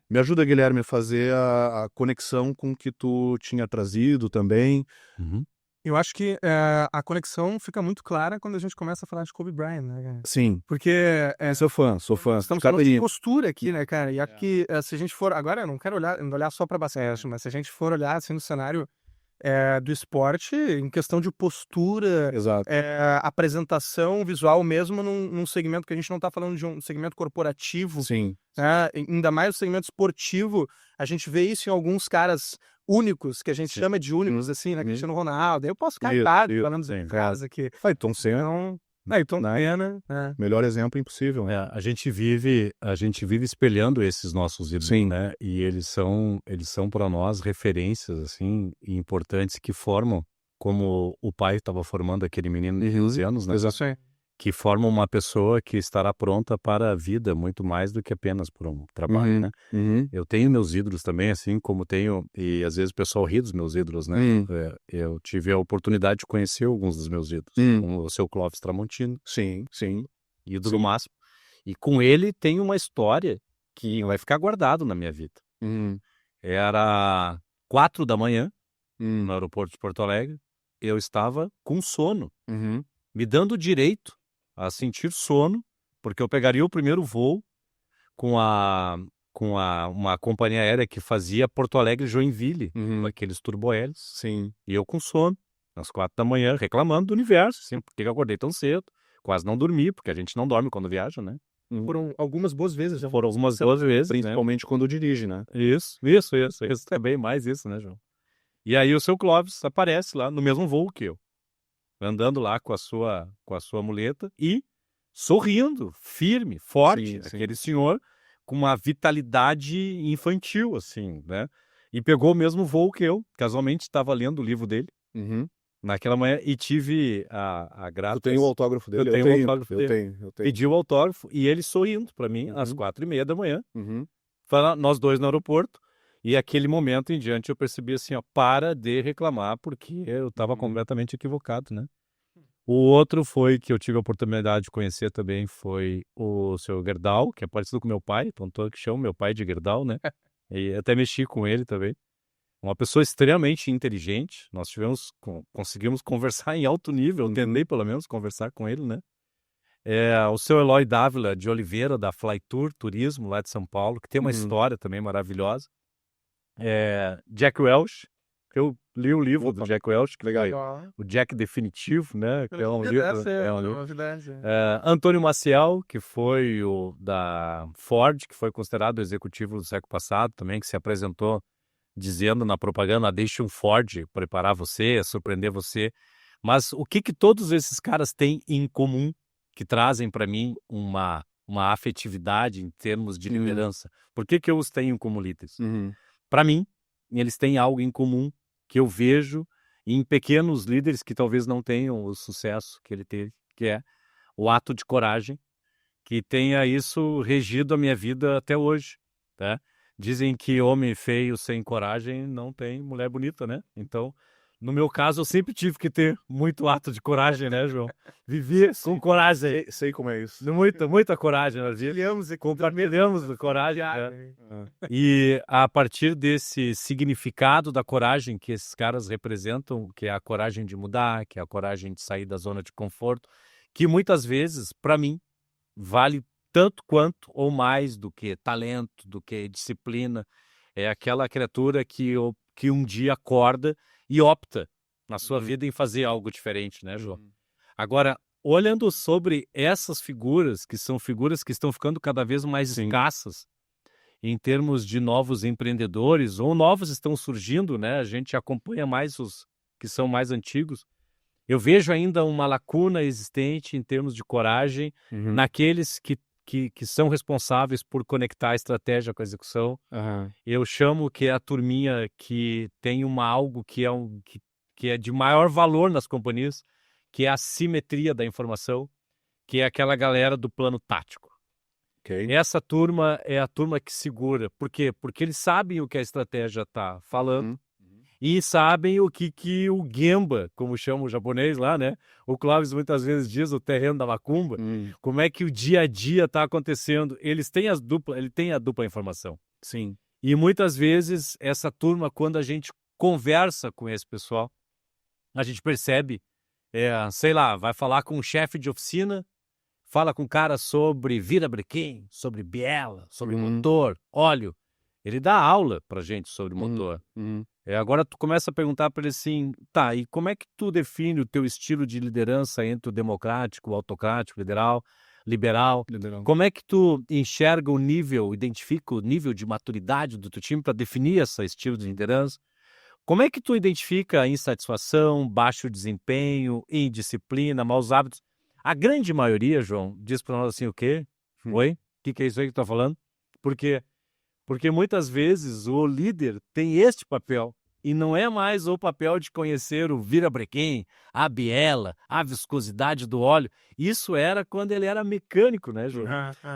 Me ajuda, Guilherme, a fazer a conexão com o que tu tinha trazido também. Eu acho que a conexão fica muito clara quando a gente começa a falar de Kobe Bryant, né, cara? Sim, Porque sou fã. estamos falando de postura aqui, né, cara? E aqui, se a gente for... Agora, eu não quero olhar só para basquete, mas se a gente for olhar assim, no cenário do esporte, em questão de postura, Exato. apresentação visual, mesmo num segmento que a gente não está falando de um segmento corporativo, Sim. né? Ainda mais no segmento esportivo, a gente vê isso em alguns caras únicos, que a gente chama de únicos, assim, né? Cristiano Ronaldo. Eu posso ficar errado falando dos caras aqui. Então, Senna, Então, né? melhor exemplo impossível. A gente vive espelhando esses nossos ídolos, Sim. né? E eles são para nós referências assim importantes que formam, como o pai estava formando aquele menino de 15 anos, né? Exato. Que formam uma pessoa que estará pronta para a vida muito mais do que apenas por um trabalho, né? Eu tenho meus ídolos também, assim como tenho, e às vezes o pessoal ri dos meus ídolos, né? Eu tive a oportunidade de conhecer alguns dos meus ídolos, como o seu Clóvis Tramontino, Sim. ídolo máximo. E com ele tem uma história que vai ficar guardado na minha vida. Era 4 da manhã, no aeroporto de Porto Alegre, eu estava com sono, me dando o direito a sentir sono, porque eu pegaria o primeiro voo com uma companhia aérea que fazia Porto Alegre-Joinville, com aqueles turbohélices. Sim. E eu com sono, às 4 da manhã, reclamando do universo, assim, por que eu acordei tão cedo? Quase não dormi, porque a gente não dorme quando viaja, né? Foram algumas boas vezes já. Foram algumas 12 vezes, Principalmente quando dirige, né? Isso. É bem mais isso, né, João? E aí o seu Clóvis aparece lá no mesmo voo que eu, andando lá com a sua muleta e sorrindo, firme, forte, Sim. aquele senhor com uma vitalidade infantil, assim, né? E pegou o mesmo voo que eu, casualmente estava lendo o livro dele naquela manhã e tive a graça... Tu tem o autógrafo dele? Eu tenho o autógrafo dele. Eu tenho. Pedi o autógrafo e ele sorrindo para mim às 4:30 da manhã, nós dois no aeroporto. E aquele momento em diante eu percebi assim, ó, para de reclamar, porque eu estava completamente equivocado, né? O outro foi que eu tive a oportunidade de conhecer também, foi o seu Gerdau, que é parecido com meu pai, tanto que chamo meu pai de Gerdau, né? E até mexi com ele também. Uma pessoa extremamente inteligente, nós conseguimos conversar em alto nível, tentei pelo menos conversar com ele, né? O seu Eloy Dávila de Oliveira, da Fly Tour Turismo, lá de São Paulo, que tem uma história também maravilhosa. Jack Welch, eu li o livro do Jack Welch, que legal. O Jack Definitivo, né? Que é um livro. Antônio Maciel, que foi o da Ford, que foi considerado o executivo do século passado também, que se apresentou dizendo na propaganda: deixe um Ford preparar você, surpreender você. Mas o que todos esses caras têm em comum, que trazem para mim uma afetividade em termos de liderança? Por que eu os tenho como líderes? Para mim, eles têm algo em comum que eu vejo em pequenos líderes que talvez não tenham o sucesso que ele teve, que é o ato de coragem, que tenha isso regido a minha vida até hoje, tá? Dizem que homem feio sem coragem não tem mulher bonita, né? Então, no meu caso, eu sempre tive que ter muito ato de coragem, né, João? Vivi com coragem. Sei como é isso. Muita coragem. Nós compartilhamos a coragem. E a partir desse significado da coragem que esses caras representam, que é a coragem de mudar, que é a coragem de sair da zona de conforto, que muitas vezes, para mim, vale tanto quanto ou mais do que talento, do que disciplina. É aquela criatura que um dia acorda e opta na sua vida em fazer algo diferente, né, João? Agora, olhando sobre essas figuras, que são figuras que estão ficando cada vez mais Sim. escassas em termos de novos empreendedores, ou novos estão surgindo, né? A gente acompanha mais os que são mais antigos. Eu vejo ainda uma lacuna existente em termos de coragem naqueles que são responsáveis por conectar a estratégia com a execução. Eu chamo que é a turminha que tem algo que é de maior valor nas companhias, que é a simetria da informação, que é aquela galera do plano tático. Ok. Essa turma é a turma que segura. Por quê? Porque eles sabem o que a estratégia está falando e sabem o que o Gemba, como chama o japonês lá, né? O Clóvis muitas vezes diz o terreno da macumba. Como é que o dia a dia está acontecendo. Ele tem a dupla informação. Sim. E muitas vezes essa turma, quando a gente conversa com esse pessoal, a gente percebe, sei lá, vai falar com um chefe de oficina, fala com um cara sobre virabrequim, sobre biela, sobre motor, óleo. Ele dá aula pra gente sobre motor. Agora tu começa a perguntar para ele assim, tá, e como é que tu define o teu estilo de liderança entre o democrático, o autocrático, liberal? Como é que tu enxerga identifica o nível de maturidade do teu time para definir esse estilo de liderança? Como é que tu identifica a insatisfação, baixo desempenho, indisciplina, maus hábitos? A grande maioria, João, diz para nós assim, o quê? Oi? O que é isso aí que tu tá falando? Por quê? Porque muitas vezes o líder tem este papel e não é mais o papel de conhecer o virabrequim, a biela, a viscosidade do óleo. Isso era quando ele era mecânico, né, João?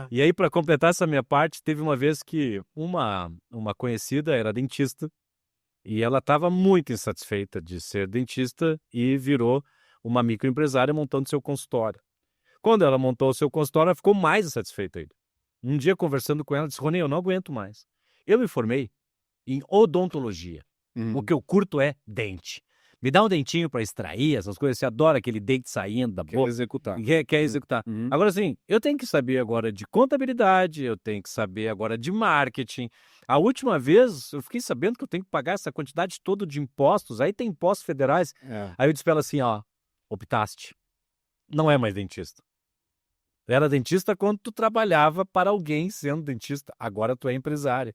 E aí, para completar essa minha parte, teve uma vez que uma conhecida era dentista e ela estava muito insatisfeita de ser dentista e virou uma microempresária montando seu consultório. Quando ela montou o seu consultório, ela ficou mais insatisfeita ainda. Um dia, conversando com ela, disse, Rony, eu não aguento mais. Eu me formei em odontologia. O que eu curto é dente. Me dá um dentinho para extrair essas coisas. Você adora aquele dente saindo da boca. Quer executar. Agora, sim, eu tenho que saber agora de contabiliddade, eu tenho que saber agora de marketing. A última vez, eu fiquei sabendo que eu tenho que pagar essa quantidade toda de impostos. Aí tem impostos federais. Aí eu disse para ela assim, optaste. Não é mais dentista. Era dentista quando tu trabalhava para alguém sendo dentista. Agora tu é empresária.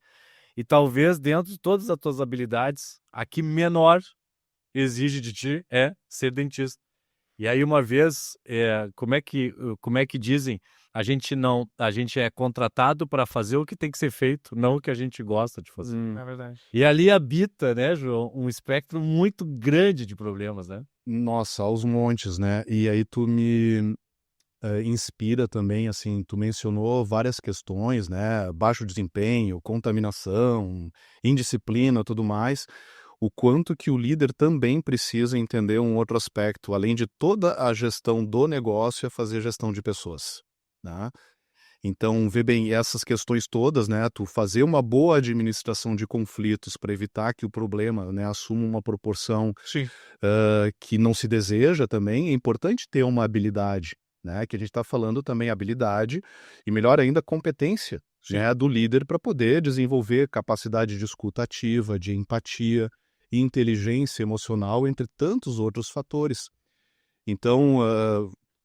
E talvez dentro de todas as tuas habilidades, a que menor exige de ti é ser dentista. E aí uma vez, como é que dizem? A gente é contratado para fazer o que tem que ser feito, não o que a gente gosta de fazer. É verdade. E ali habita, né, João, um espectro muito grande de problemas, né? Nossa, aos montes, né? E aí tu me inspira também, assim, tu mencionou várias questões, né? Baixo desempenho, contaminação, indisciplina, tudo mais. O quanto que o líder também precisa entender um outro aspecto, além de toda a gestão do negócio, é fazer gestão de pessoas, né? Então, vê bem, essas questões todas, né? Tu fazer uma boa administração de conflitos para evitar que o problema, né, assuma uma proporção Sim. que não se deseja também, é importante ter uma habilidade, né? Que a gente está falando também habilidade e, melhor ainda, competência, né, do líder para poder desenvolver capacidade de escuta ativa, de empatia e inteligência emocional, entre tantos outros fatores. Então,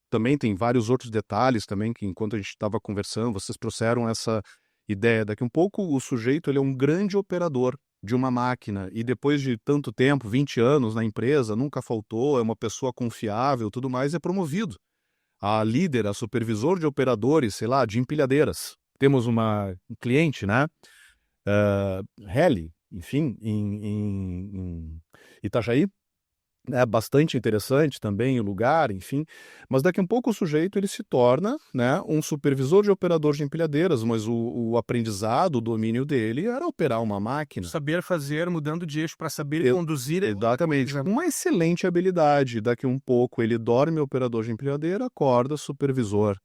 também tem vários outros detalhes também que, enquanto a gente estava conversando, vocês trouxeram essa ideia. Daqui um pouco o sujeito ele é um grande operador de uma máquina e depois de tanto tempo, 20 anos na empresa, nunca faltou, é uma pessoa confiável, tudo mais, é promovido a líder, a supervisor de operadores, sei lá, de empilhadeiras. Temos um cliente, né? Heli, enfim, em Itajaí. É bastante interessante também o lugar, enfim. Mas daqui a pouco o sujeito ele se torna, né, um supervisor de operador de empilhadeiras, mas o aprendizado, o domínio dele era operar uma máquina. Saber fazer, mudando de eixo para saber conduzir. Exatamente. Uma excelente habilidade. Daqui a um pouco ele dorme operador de empilhadeira, acorda supervisor.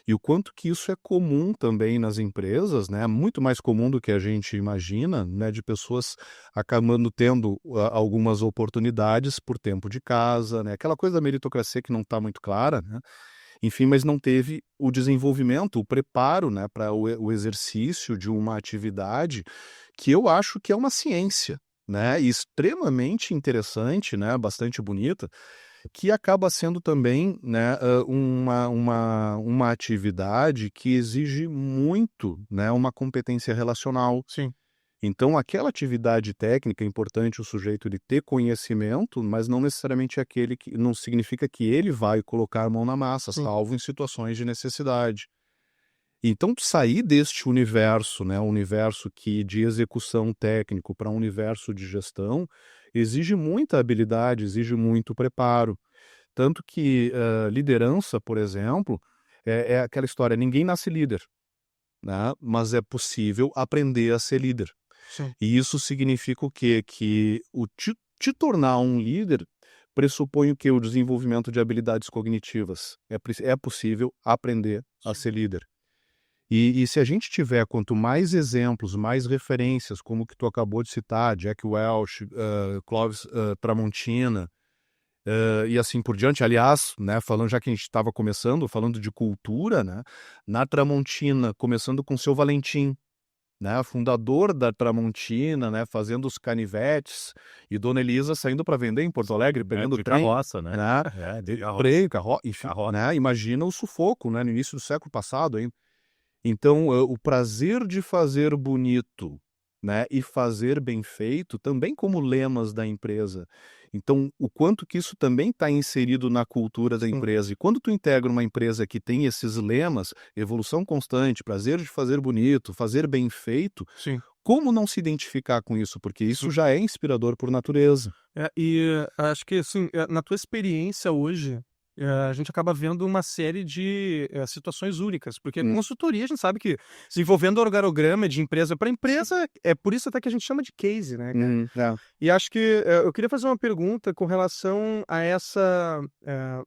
E o quanto que isso é comum também nas empresas, né? Muito mais comum do que a gente imagina, né? De pessoas acabando tendo algumas oportunidades por tempo de casa, né? Aquela coisa da meritocracia que não está muito clara, né? enfim, mas não teve o desenvolvimento, o preparo, né, para o exercício de uma atividade que eu acho que é uma ciência, né, e extremamente interessante, né, bastante bonita, que acaba sendo também, né, uma atividade que exige muito, né, uma competência relacional. Sim. Então, aquela atividade técnica é importante o sujeito ele ter conhecimento, mas não necessariamente aquele que não significa que ele vai colocar a mão na massa, Sim. salvo em situações de necessidade. Então, sair deste universo, né, um universo que de execução técnico para um universo de gestão, exige muita habilidade, exige muito preparo. Tanto que liderança, por exemplo, é aquela história, ninguém nasce líder, né, mas é possível aprender a ser líder. Sim. E isso significa o quê? Que te tornar um líder pressupõe o quê? O desenvolvimento de habilidades cognitivas. É possível aprender a ser líder. E se a gente tiver quanto mais exemplos, mais referências, como o que tu acabou de citar, Jack Welch, Clóvis Tramontina, e assim por diante, aliás, né, falando já que a gente estava começando, falando de cultura, né, na Tramontina, começando com o seu Valentim, né, fundador da Tramontina, né, fazendo os canivetes, e Dona Elisa saindo para vender em Porto Alegre, pegando de trem, carroça, né? né, De carroça. trem, enfim, né, imagina o sufoco, né, no início do século passado, hein? Então, o prazer de fazer bonito, né, e fazer bem feito, também como lemas da empresa. Então, o quanto que isso também está inserido na cultura da Sim. empresa. E quando tu integra uma empresa que tem esses lemas, evolução constante, prazer de fazer bonito, fazer bem feito, Sim. como não se identificar com isso? Porque isso já é inspirador por natureza. E acho que, assim, na tua experiência hoje, a gente acaba vendo uma série de situações únicas, porque consultoria a gente sabe que desenvolvendo organograma de empresa para empresa, é por isso até que a gente chama de case, né, cara? E acho que eu queria fazer uma pergunta com relação a essa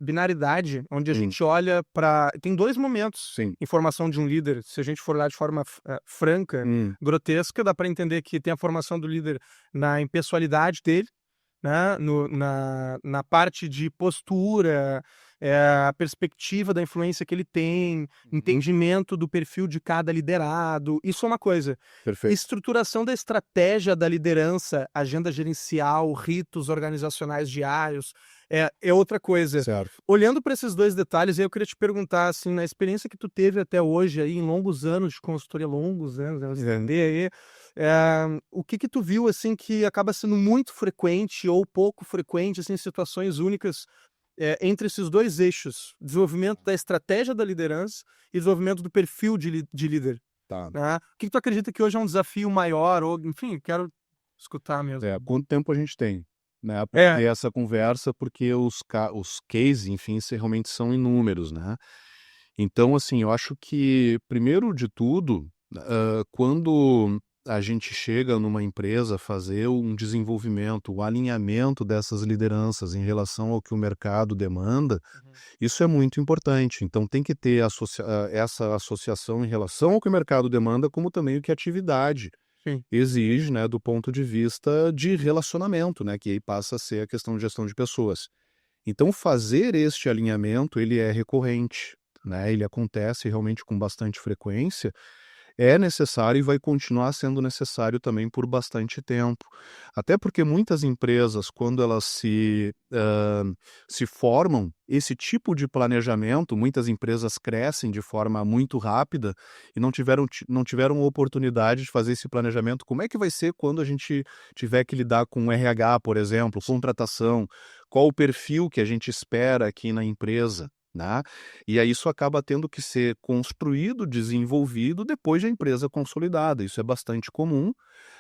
binaridade, onde a gente olha para. Tem dois momentos Sim. em formação de um líder, se a gente for olhar de forma franca, grotesca, dá para entender que tem a formação do líder na impessoalidade dele, né, na parte de postura, a perspectiva da influência que ele tem, entendimento do perfil de cada liderado, isso é uma coisa. Perfeito. Estruturação da estratégia da liderança, agenda gerencial, ritos organizacionais diários, é outra coisa. Certo. Olhando para esses dois detalhes, eu queria te perguntar, assim, na experiência que tu teve até hoje, aí, em longos anos de consultoria, longos anos, aí, o que tu viu, assim, que acaba sendo muito frequente ou pouco frequente, assim, situações únicas entre esses dois eixos, desenvolvimento da estratégia da liderança e desenvolvimento do perfil de líder, Tá. né? O que tu acredita que hoje é um desafio maior, ou, enfim, quero escutar mesmo. Quanto tempo a gente tem, né, para ter essa conversa, porque os cases, enfim, realmente são inúmeros, né? Então, assim, eu acho que, primeiro de tudo, quando a gente chega numa empresa fazer um desenvolvimento, o alinhamento dessas lideranças em relação ao que o mercado demanda, isso é muito importante. Então, tem que ter essa associação em relação ao que o mercado demanda, como também o que a atividade Sim. exige, né, do ponto de vista de relacionamento, né, que aí passa a ser a questão de gestão de pessoas. Então, fazer este alinhamento, ele é recorrente, né, ele acontece realmente com bastante frequência, é necessário e vai continuar sendo necessário também por bastante tempo. Até porque muitas empresas, quando elas se formam, esse tipo de planejamento, muitas empresas crescem de forma muito rápida e não tiveram oportunidade de fazer esse planejamento. Como é que vai ser quando a gente tiver que lidar com RH, por exemplo, contratação? Qual o perfil que a gente espera aqui na empresa? Né? E aí isso acaba tendo que ser construído, desenvolvido depois da empresa consolidada. Isso é bastante comum,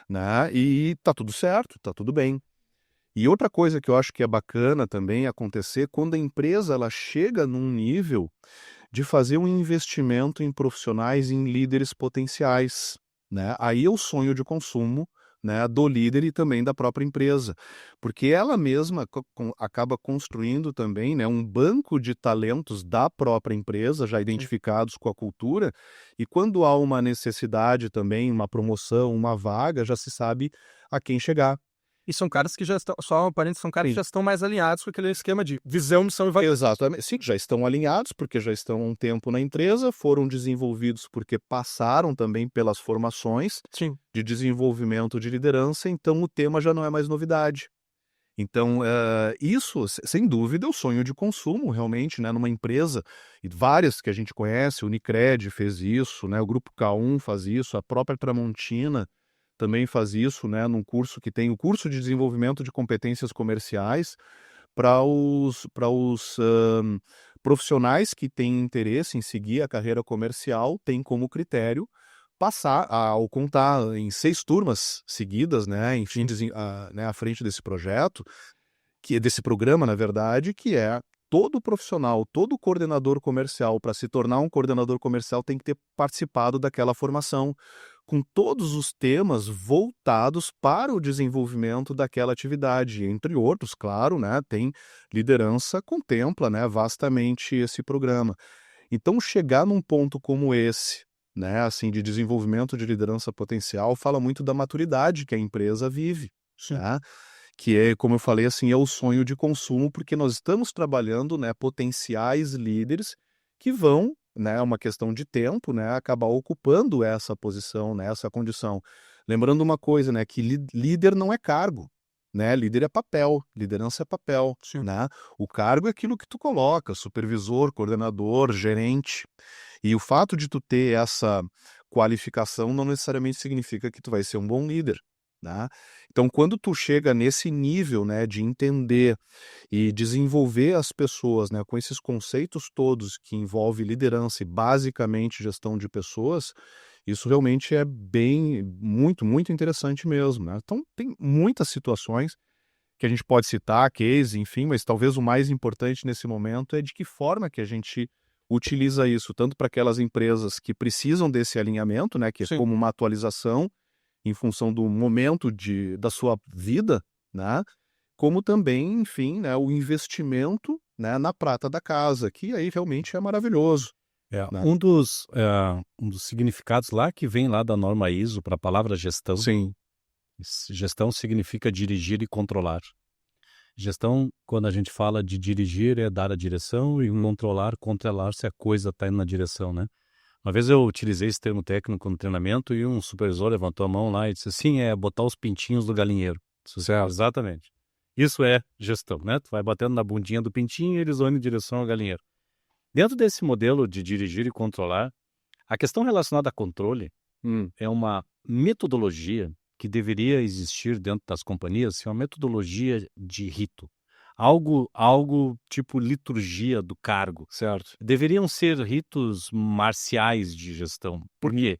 né? E tá tudo certo, tá tudo bem. E outra coisa que eu acho que é bacana também acontecer quando a empresa ela chega num nível de fazer um investimento em profissionais, em líderes potenciais, né? Aí é o sonho de consumo, né, do líder e também da própria empresa, porque ela mesma acaba construindo também, né, um banco de talentos da própria empresa, já identificados com a cultura, e quando há uma necessidade também, uma promoção, uma vaga, já se sabe a quem chegar. E são caras que já estão, só um parênteses, são caras Sim. que já estão mais alinhados com aquele esquema de visão, missão e valor. Exatamente. Sim, já estão alinhados, porque já estão há um tempo na empresa, foram desenvolvidos porque passaram também pelas formações Sim. de desenvolvimento de liderança, então o tema já não é mais novidade. Então, isso, sem dúvida, é o sonho de consumo, realmente, né, numa empresa, e várias que a gente conhece, o Unicred fez isso, né, o Grupo K1 faz isso, a própria Tramontina também faz isso, né, num curso que tem o curso de desenvolvimento de competências comerciais para os profissionais que têm interesse em seguir a carreira comercial, tem como critério passar, ao contar em 6 turmas seguidas, né, enfim, né, à frente desse projeto, que é desse programa, na verdade, que é todo profissional, todo coordenador comercial, para se tornar um coordenador comercial, tem que ter participado daquela formação, com todos os temas voltados para o desenvolvimento daquela atividade, entre outros, claro, né, tem liderança, contempla, né, vastamente esse programa. Então, chegar num ponto como esse, né, assim, de desenvolvimento de liderança potencial, fala muito da maturidade que a empresa vive, Sim. né? Que é, como eu falei, assim, é o sonho de consumo, porque nós estamos trabalhando, né, potenciais líderes que vão, né, uma questão de tempo, né, acabar ocupando essa posição, né, essa condição. Lembrando uma coisa, né, que líder não é cargo, né, líder é papel, liderança é papel, Sim. né? O cargo é aquilo que tu coloca, supervisor, coordenador, gerente. E o fato de tu ter essa qualificação não necessariamente significa que tu vai ser um bom líder, né? Então, quando tu chega nesse nível, né, de entender e desenvolver as pessoas, né, com esses conceitos todos que envolve liderança e basicamente gestão de pessoas, isso realmente é bem, muito, muito interessante mesmo, né? Então, tem muitas situações que a gente pode citar, case, enfim, mas talvez o mais importante nesse momento é de que forma que a gente utiliza isso, tanto para aquelas empresas que precisam desse alinhamento, né, que é Sim. como uma atualização em função do momento da sua vida, né, como também, enfim, né, o investimento, né, na prata da casa, que aí realmente é maravilhoso, né? Um dos significados lá que vem lá da norma ISO para a palavra gestão. Sim, Gestão significa dirigir e controlar. Gestão, quando a gente fala de dirigir, é dar a direção, e controlar se a coisa está indo na direção, né? Uma vez eu utilizei esse termo técnico no treinamento e um supervisor levantou a mão lá e disse assim, é botar os pintinhos do galinheiro. certo. Exatamente. Isso é gestão, né? Tu vai batendo na bundinha do pintinho e eles vão indo em direção ao galinheiro. Dentro desse modelo de dirigir e controlar, a questão relacionada a controle é uma metodologia que deveria existir dentro das companhias, assim, uma metodologia de rito. Algo tipo liturgia do cargo. Certo. Deveriam ser ritos marciais de gestão. Por quê?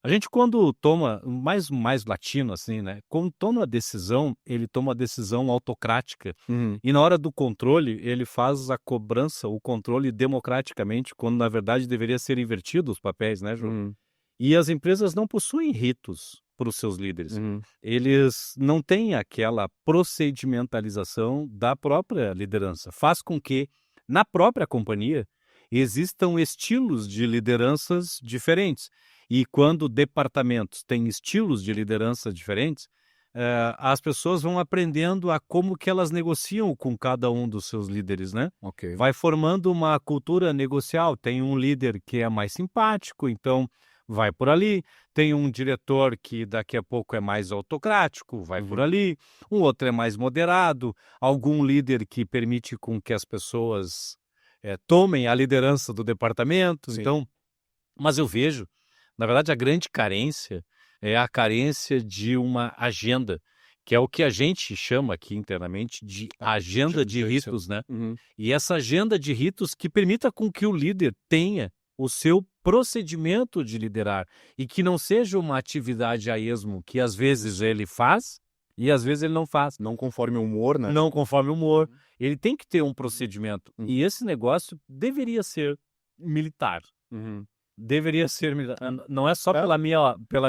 A gente quando toma, mais latino assim, né? Quando toma a decisão, ele toma a decisão autocrática. E na hora do controle, ele faz a cobrança, o controle democraticamente, quando na verdade deveria ser invertido os papéis, né, João? E as empresas não possuem ritos para os seus líderes. Eles não têm aquela procedimentalização da própria liderança. Faz com que, na própria companhia, existam estilos de lideranças diferentes. E quando departamentos têm estilos de liderança diferentes, as pessoas vão aprendendo a como que elas negociam com cada um dos seus líderes, né? Ok. Vai formando uma cultura negocial. Tem um líder que é mais simpático, então vai por ali. Tem um diretor que daqui a pouco é mais autocrático, vai por ali. Um outro é mais moderado. Algum líder que permite com que as pessoas tomem a liderança do departamento. Sim. Então, mas eu vejo, na verdade, a grande carência é a carência de uma agenda, que é o que a gente chama aqui internamente de agenda de ritos, né? E essa agenda de ritos que permita com que o líder tenha o seu procedimento de liderar e que não seja uma atividade a esmo que às vezes ele faz e às vezes ele não faz. Não conforme o humor, né? Não conforme o humor. Ele tem que ter um procedimento. E esse negócio deveria ser militar. Deveria ser militar. Não é só pela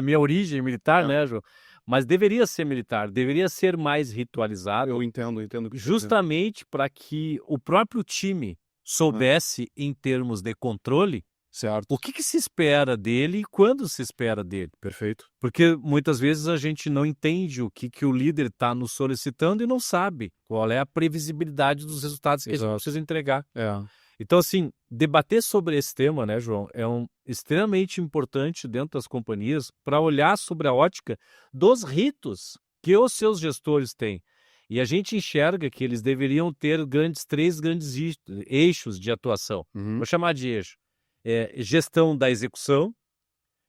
minha origem militar, né, João? Mas deveria ser militar, deveria ser mais ritualizado. Eu entendo o que você quer dizer. Justamente para que o próprio time soubesse, em termos de controle, Certo. O que se espera dele e quando se espera dele? Perfeito. Porque muitas vezes a gente não entende o que o líder está nos solicitando e não sabe qual é a previsibilidade dos resultados que a gente Exato. precisa entregar. É. Então, assim, debater sobre esse tema, né, João, é extremamente importante dentro das companhias para olhar sobre a ótica dos ritos que os seus gestores têm. E a gente enxerga que eles deveriam ter três grandes eixos de atuação. Uhum. Vou chamar de eixo. Gestão da execução,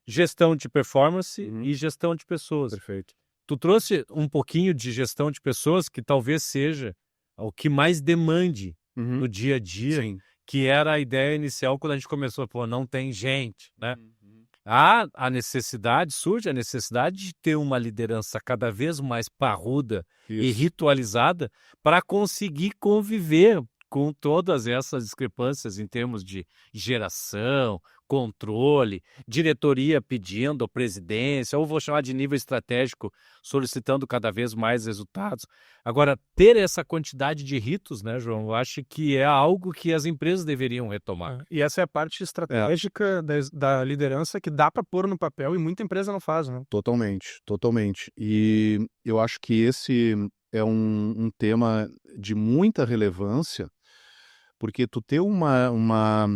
gestão de performance e gestão de pessoas. Perfeito. Tu trouxe um pouquinho de gestão de pessoas que talvez seja o que mais demande Uhum. no dia a dia, Sim. que era a ideia inicial quando a gente começou, pô, não tem gente, né? Uhum. Surge a necessidade de ter uma liderança cada vez mais parruda e Isso. ritualizada para conseguir conviver com todas essas discrepâncias em termos de geração, controle, diretoria pedindo, ou presidência, ou vou chamar de nível estratégico, solicitando cada vez mais resultados. Agora, ter essa quantidade de ritos, né, João, eu acho que é algo que as empresas deveriam retomar. E essa é a parte estratégica da liderança que dá para pôr no papel e muita empresa não faz, né? Totalmente, totalmente. E eu acho que esse é um tema de muita relevância, porque tu ter uma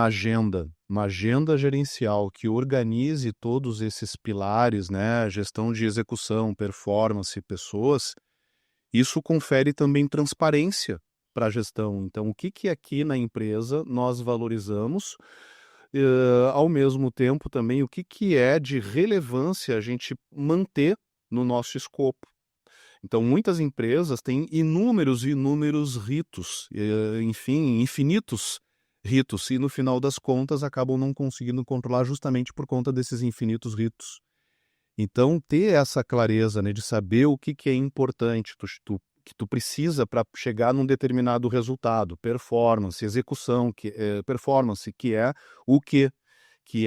agenda gerencial que organize todos esses pilares, né, gestão de execução, performance, pessoas, isso confere também transparência para a gestão. Então, o que aqui na empresa nós valorizamos, ao mesmo tempo também o que é de relevância a gente manter no nosso escopo. Então, muitas empresas têm inúmeros ritos, enfim, infinitos ritos, e no final das contas acabam não conseguindo controlar justamente por conta desses infinitos ritos. Então, ter essa clareza, né, de saber o que é importante, que tu precisa para chegar num determinado resultado, performance, execução, performance, que é o que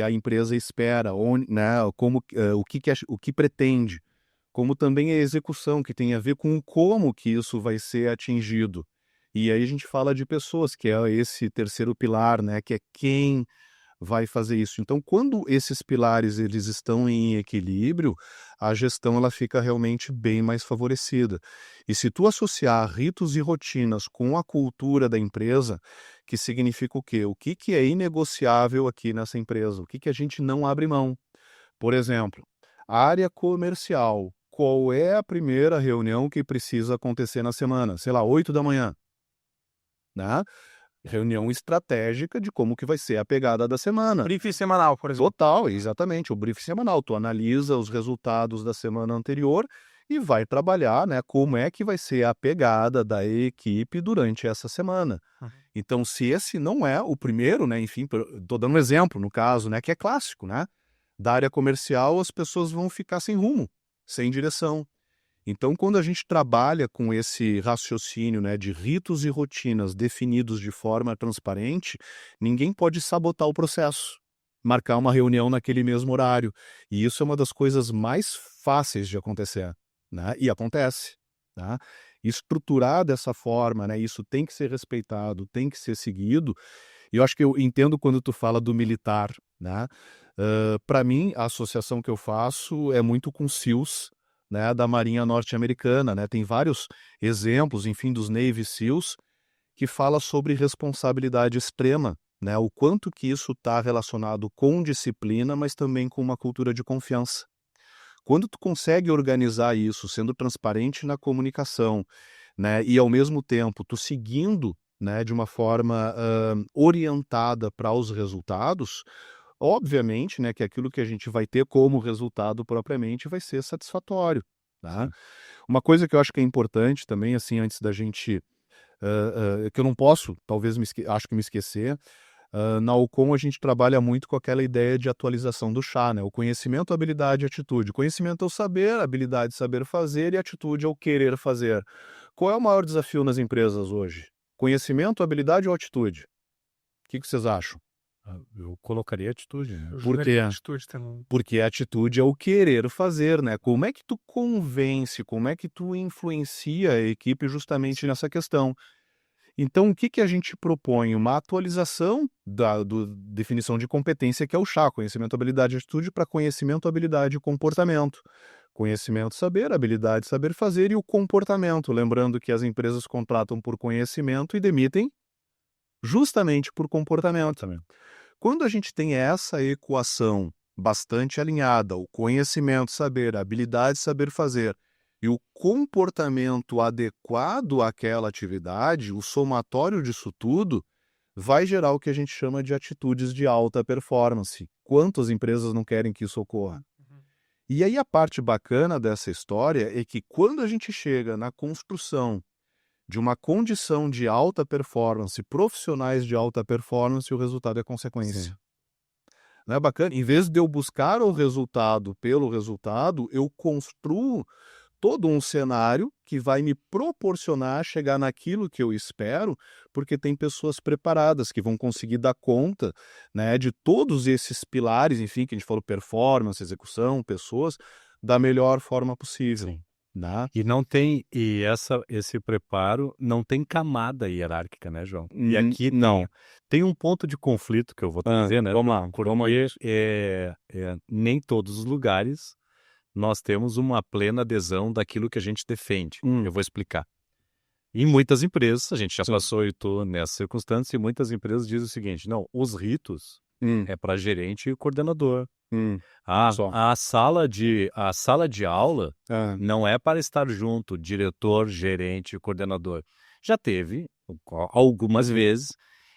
a empresa espera, onde, né, o que pretende, como também a execução, que tem a ver com como que isso vai ser atingido. E aí a gente fala de pessoas, que é esse terceiro pilar, né, que é quem vai fazer isso. Então, quando esses pilares eles estão em equilíbrio, a gestão ela fica realmente bem mais favorecida. E se tu associar ritos e rotinas com a cultura da empresa, que significa o quê? O que é inegociável aqui nessa empresa? O que a gente não abre mão? Por exemplo, área comercial. Qual é a primeira reunião que precisa acontecer na semana? Sei lá, 8 da manhã, né? Reunião estratégica de como que vai ser a pegada da semana. Briefing semanal, por exemplo. Total, exatamente, o briefing semanal. Tu analisa os resultados da semana anterior e vai trabalhar, né, como é que vai ser a pegada da equipe durante essa semana. Então, se esse não é o primeiro, né, enfim, tô dando um exemplo no caso, né, que é clássico, né? Da área comercial, as pessoas vão ficar sem rumo, sem direção. Então, quando a gente trabalha com esse raciocínio, né, de ritos e rotinas definidos de forma transparente, ninguém pode sabotar o processo, marcar uma reunião naquele mesmo horário. E isso é uma das coisas mais fáceis de acontecer, né? E acontece, tá? Estruturar dessa forma, né, isso tem que ser respeitado, tem que ser seguido. E eu acho que eu entendo quando tu fala do militar, né? Para mim, a associação que eu faço é muito com SEALs, né, da Marinha Norte-Americana, né? Tem vários exemplos, enfim, dos Navy SEALs, que fala sobre responsabilidade extrema, né? O quanto que isso está relacionado com disciplina, mas também com uma cultura de confiança. Quando tu consegue organizar isso, sendo transparente na comunicação, né, e ao mesmo tempo tu seguindo, né, de uma forma orientada para os resultados, obviamente, né, que aquilo que a gente vai ter como resultado propriamente vai ser satisfatório, tá? Uma coisa que eu acho que é importante também, assim, antes da gente, que eu não posso, talvez acho que me esquecer, na Alcon a gente trabalha muito com aquela ideia de atualização do chá, né? O conhecimento, habilidade e atitude. Conhecimento é o saber, habilidade é saber fazer e atitude é o querer fazer. Qual é o maior desafio nas empresas hoje? Conhecimento, habilidade ou atitude? O que vocês acham? Eu colocaria atitude, né? Por quê? Atitude também. Porque a atitude é o querer fazer, né? Como é que tu convence, como é que tu influencia a equipe justamente nessa questão? Então, o que que a gente propõe? Uma atualização da definição de competência, que é o CHA, conhecimento, habilidade e atitude, para conhecimento, habilidade e comportamento. Conhecimento, saber, habilidade, saber fazer e o comportamento. Lembrando que as empresas contratam por conhecimento e demitem justamente por comportamento. Quando a gente tem essa equação bastante alinhada, o conhecimento, saber, a habilidade, saber fazer e o comportamento adequado àquela atividade, o somatório disso tudo vai gerar o que a gente chama de atitudes de alta performance. Quantas empresas não querem que isso ocorra? E aí a parte bacana dessa história é que quando a gente chega na construção de uma condição de alta performance, profissionais de alta performance, o resultado é consequência. Não é bacana? Em vez de eu buscar o resultado pelo resultado, eu construo todo um cenário que vai me proporcionar chegar naquilo que eu espero, porque tem pessoas preparadas que vão conseguir dar conta, né, de todos esses pilares, enfim, que a gente falou, performance, execução, pessoas, da melhor forma possível. Sim. Né? Esse preparo não tem camada hierárquica, né, João? E aqui não. Tem um ponto de conflito que eu vou trazer, né? Vamos lá. Porque nem todos os lugares nós temos uma plena adesão daquilo que a gente defende. Eu vou explicar. Em muitas empresas, a gente já passou e estou nessa circunstância, e muitas empresas dizem o seguinte: não, os ritos é para gerente e coordenador. A sala de aula não é para estar junto, diretor, gerente e coordenador. Já teve algumas vezes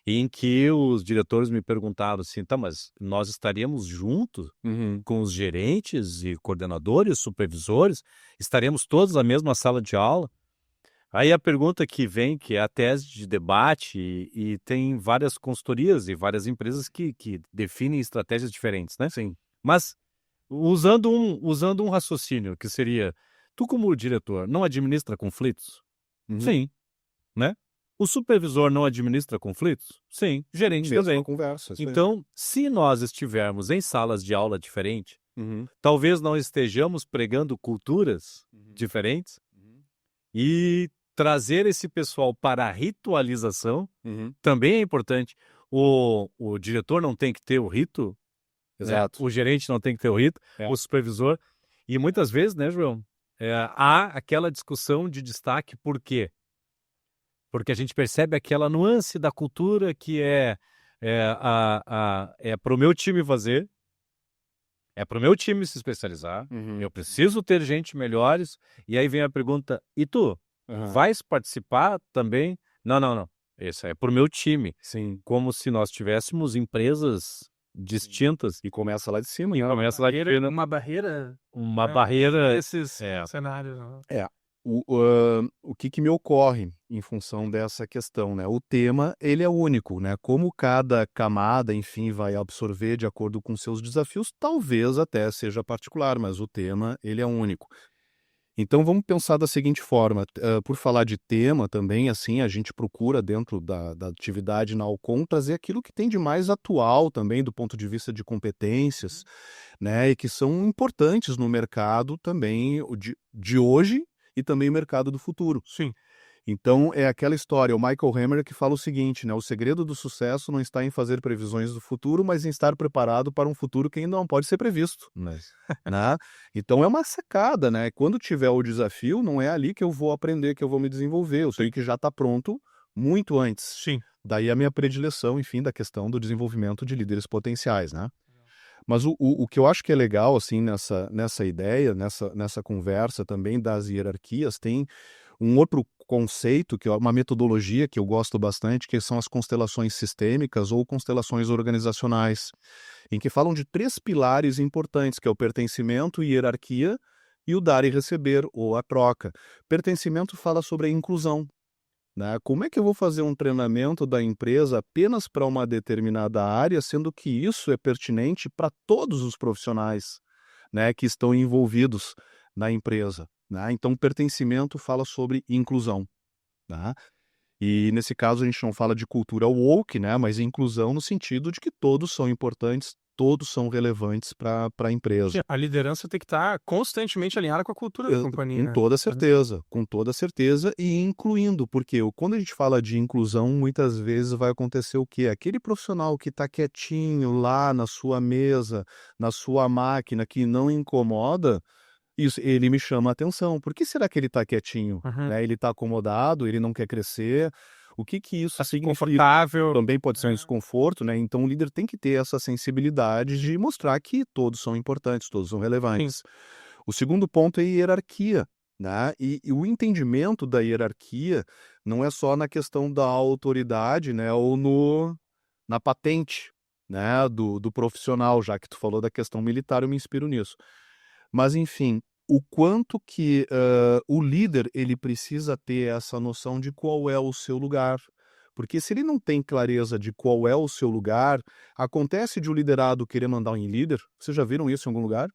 em que os diretores me perguntaram assim, tá, mas nós estaríamos juntos com os gerentes e coordenadores, supervisores? Estaremos todos na mesma sala de aula? Aí a pergunta que vem, que é a tese de debate, e tem várias consultorias e várias empresas que definem estratégias diferentes, né? Sim. Mas usando um raciocínio que seria, tu como diretor não administra conflitos? Sim. Né? O supervisor não administra conflitos? Sim. Gerente também. Conversa. Então, se nós estivermos em salas de aula diferentes, talvez não estejamos pregando culturas diferentes, e trazer esse pessoal para a ritualização também é importante. O diretor não tem que ter o rito, Exato. né? O gerente não tem que ter o rito, o supervisor. E muitas vezes, né, João, há aquela discussão de destaque. Por quê? Porque a gente percebe aquela nuance da cultura que é para o meu time fazer, é para o meu time se especializar, eu preciso ter gente melhores, e aí vem a pergunta, e tu? Vais participar também? Não. Esse é para o meu time. Sim. Como se nós tivéssemos empresas distintas. E começa lá de cima. Começa lá de cima. Uma barreira. Uma barreira. Esses cenários. O que me ocorre em função dessa questão, né? O tema, ele é único, né? Como cada camada, enfim, vai absorver de acordo com seus desafios, talvez até seja particular, mas o tema, ele é único. Então, vamos pensar da seguinte forma, por falar de tema também, assim, a gente procura dentro da atividade na Alcon trazer aquilo que tem de mais atual também do ponto de vista de competências, né, e que são importantes no mercado também de hoje e também o mercado do futuro. Sim. Então, é aquela história, o Michael Hammer que fala o seguinte, né, o segredo do sucesso não está em fazer previsões do futuro, mas em estar preparado para um futuro que ainda não pode ser previsto. Né? Então, é uma sacada, né? Quando tiver o desafio, não é ali que eu vou aprender, que eu vou me desenvolver, eu tenho que já estar pronto muito antes. Sim. Daí a minha predileção, enfim, da questão do desenvolvimento de líderes potenciais, né? Mas o que eu acho que é legal, assim, nessa ideia, nessa conversa também das hierarquias, tem um outro conceito, que é uma metodologia que eu gosto bastante, que são as constelações sistêmicas ou constelações organizacionais, em que falam de 3 pilares importantes, que é o pertencimento, hierarquia e o dar e receber, ou a troca. Pertencimento fala sobre a inclusão. Né? Como é que eu vou fazer um treinamento da empresa apenas para uma determinada área, sendo que isso é pertinente para todos os profissionais, né, que estão envolvidos na empresa? Né? Então, pertencimento fala sobre inclusão. Tá? E nesse caso a gente não fala de cultura woke, né, mas inclusão no sentido de que todos são importantes, todos são relevantes para a empresa. A liderança tem que estar constantemente alinhada com a cultura da companhia, Com né? toda certeza, e incluindo, porque quando a gente fala de inclusão, muitas vezes vai acontecer o quê? Aquele profissional que está quietinho lá na sua mesa, na sua máquina, que não incomoda, isso, ele me chama a atenção. Por que será que ele está quietinho? Uhum. Né? Ele está acomodado, ele não quer crescer. O que isso Tá significa? confortável. Também pode ser um desconforto, né? Então o líder tem que ter essa sensibilidade de mostrar que todos são importantes, todos são relevantes. O segundo ponto é a hierarquia, né? E o entendimento da hierarquia não é só na questão da autoridade, né? Ou na patente, né? Do profissional, já que tu falou da questão militar, eu me inspiro nisso. Mas, enfim, o quanto que o líder ele precisa ter essa noção de qual é o seu lugar. Porque se ele não tem clareza de qual é o seu lugar, acontece de um liderado querer mandar um líder. Vocês já viram isso em algum lugar?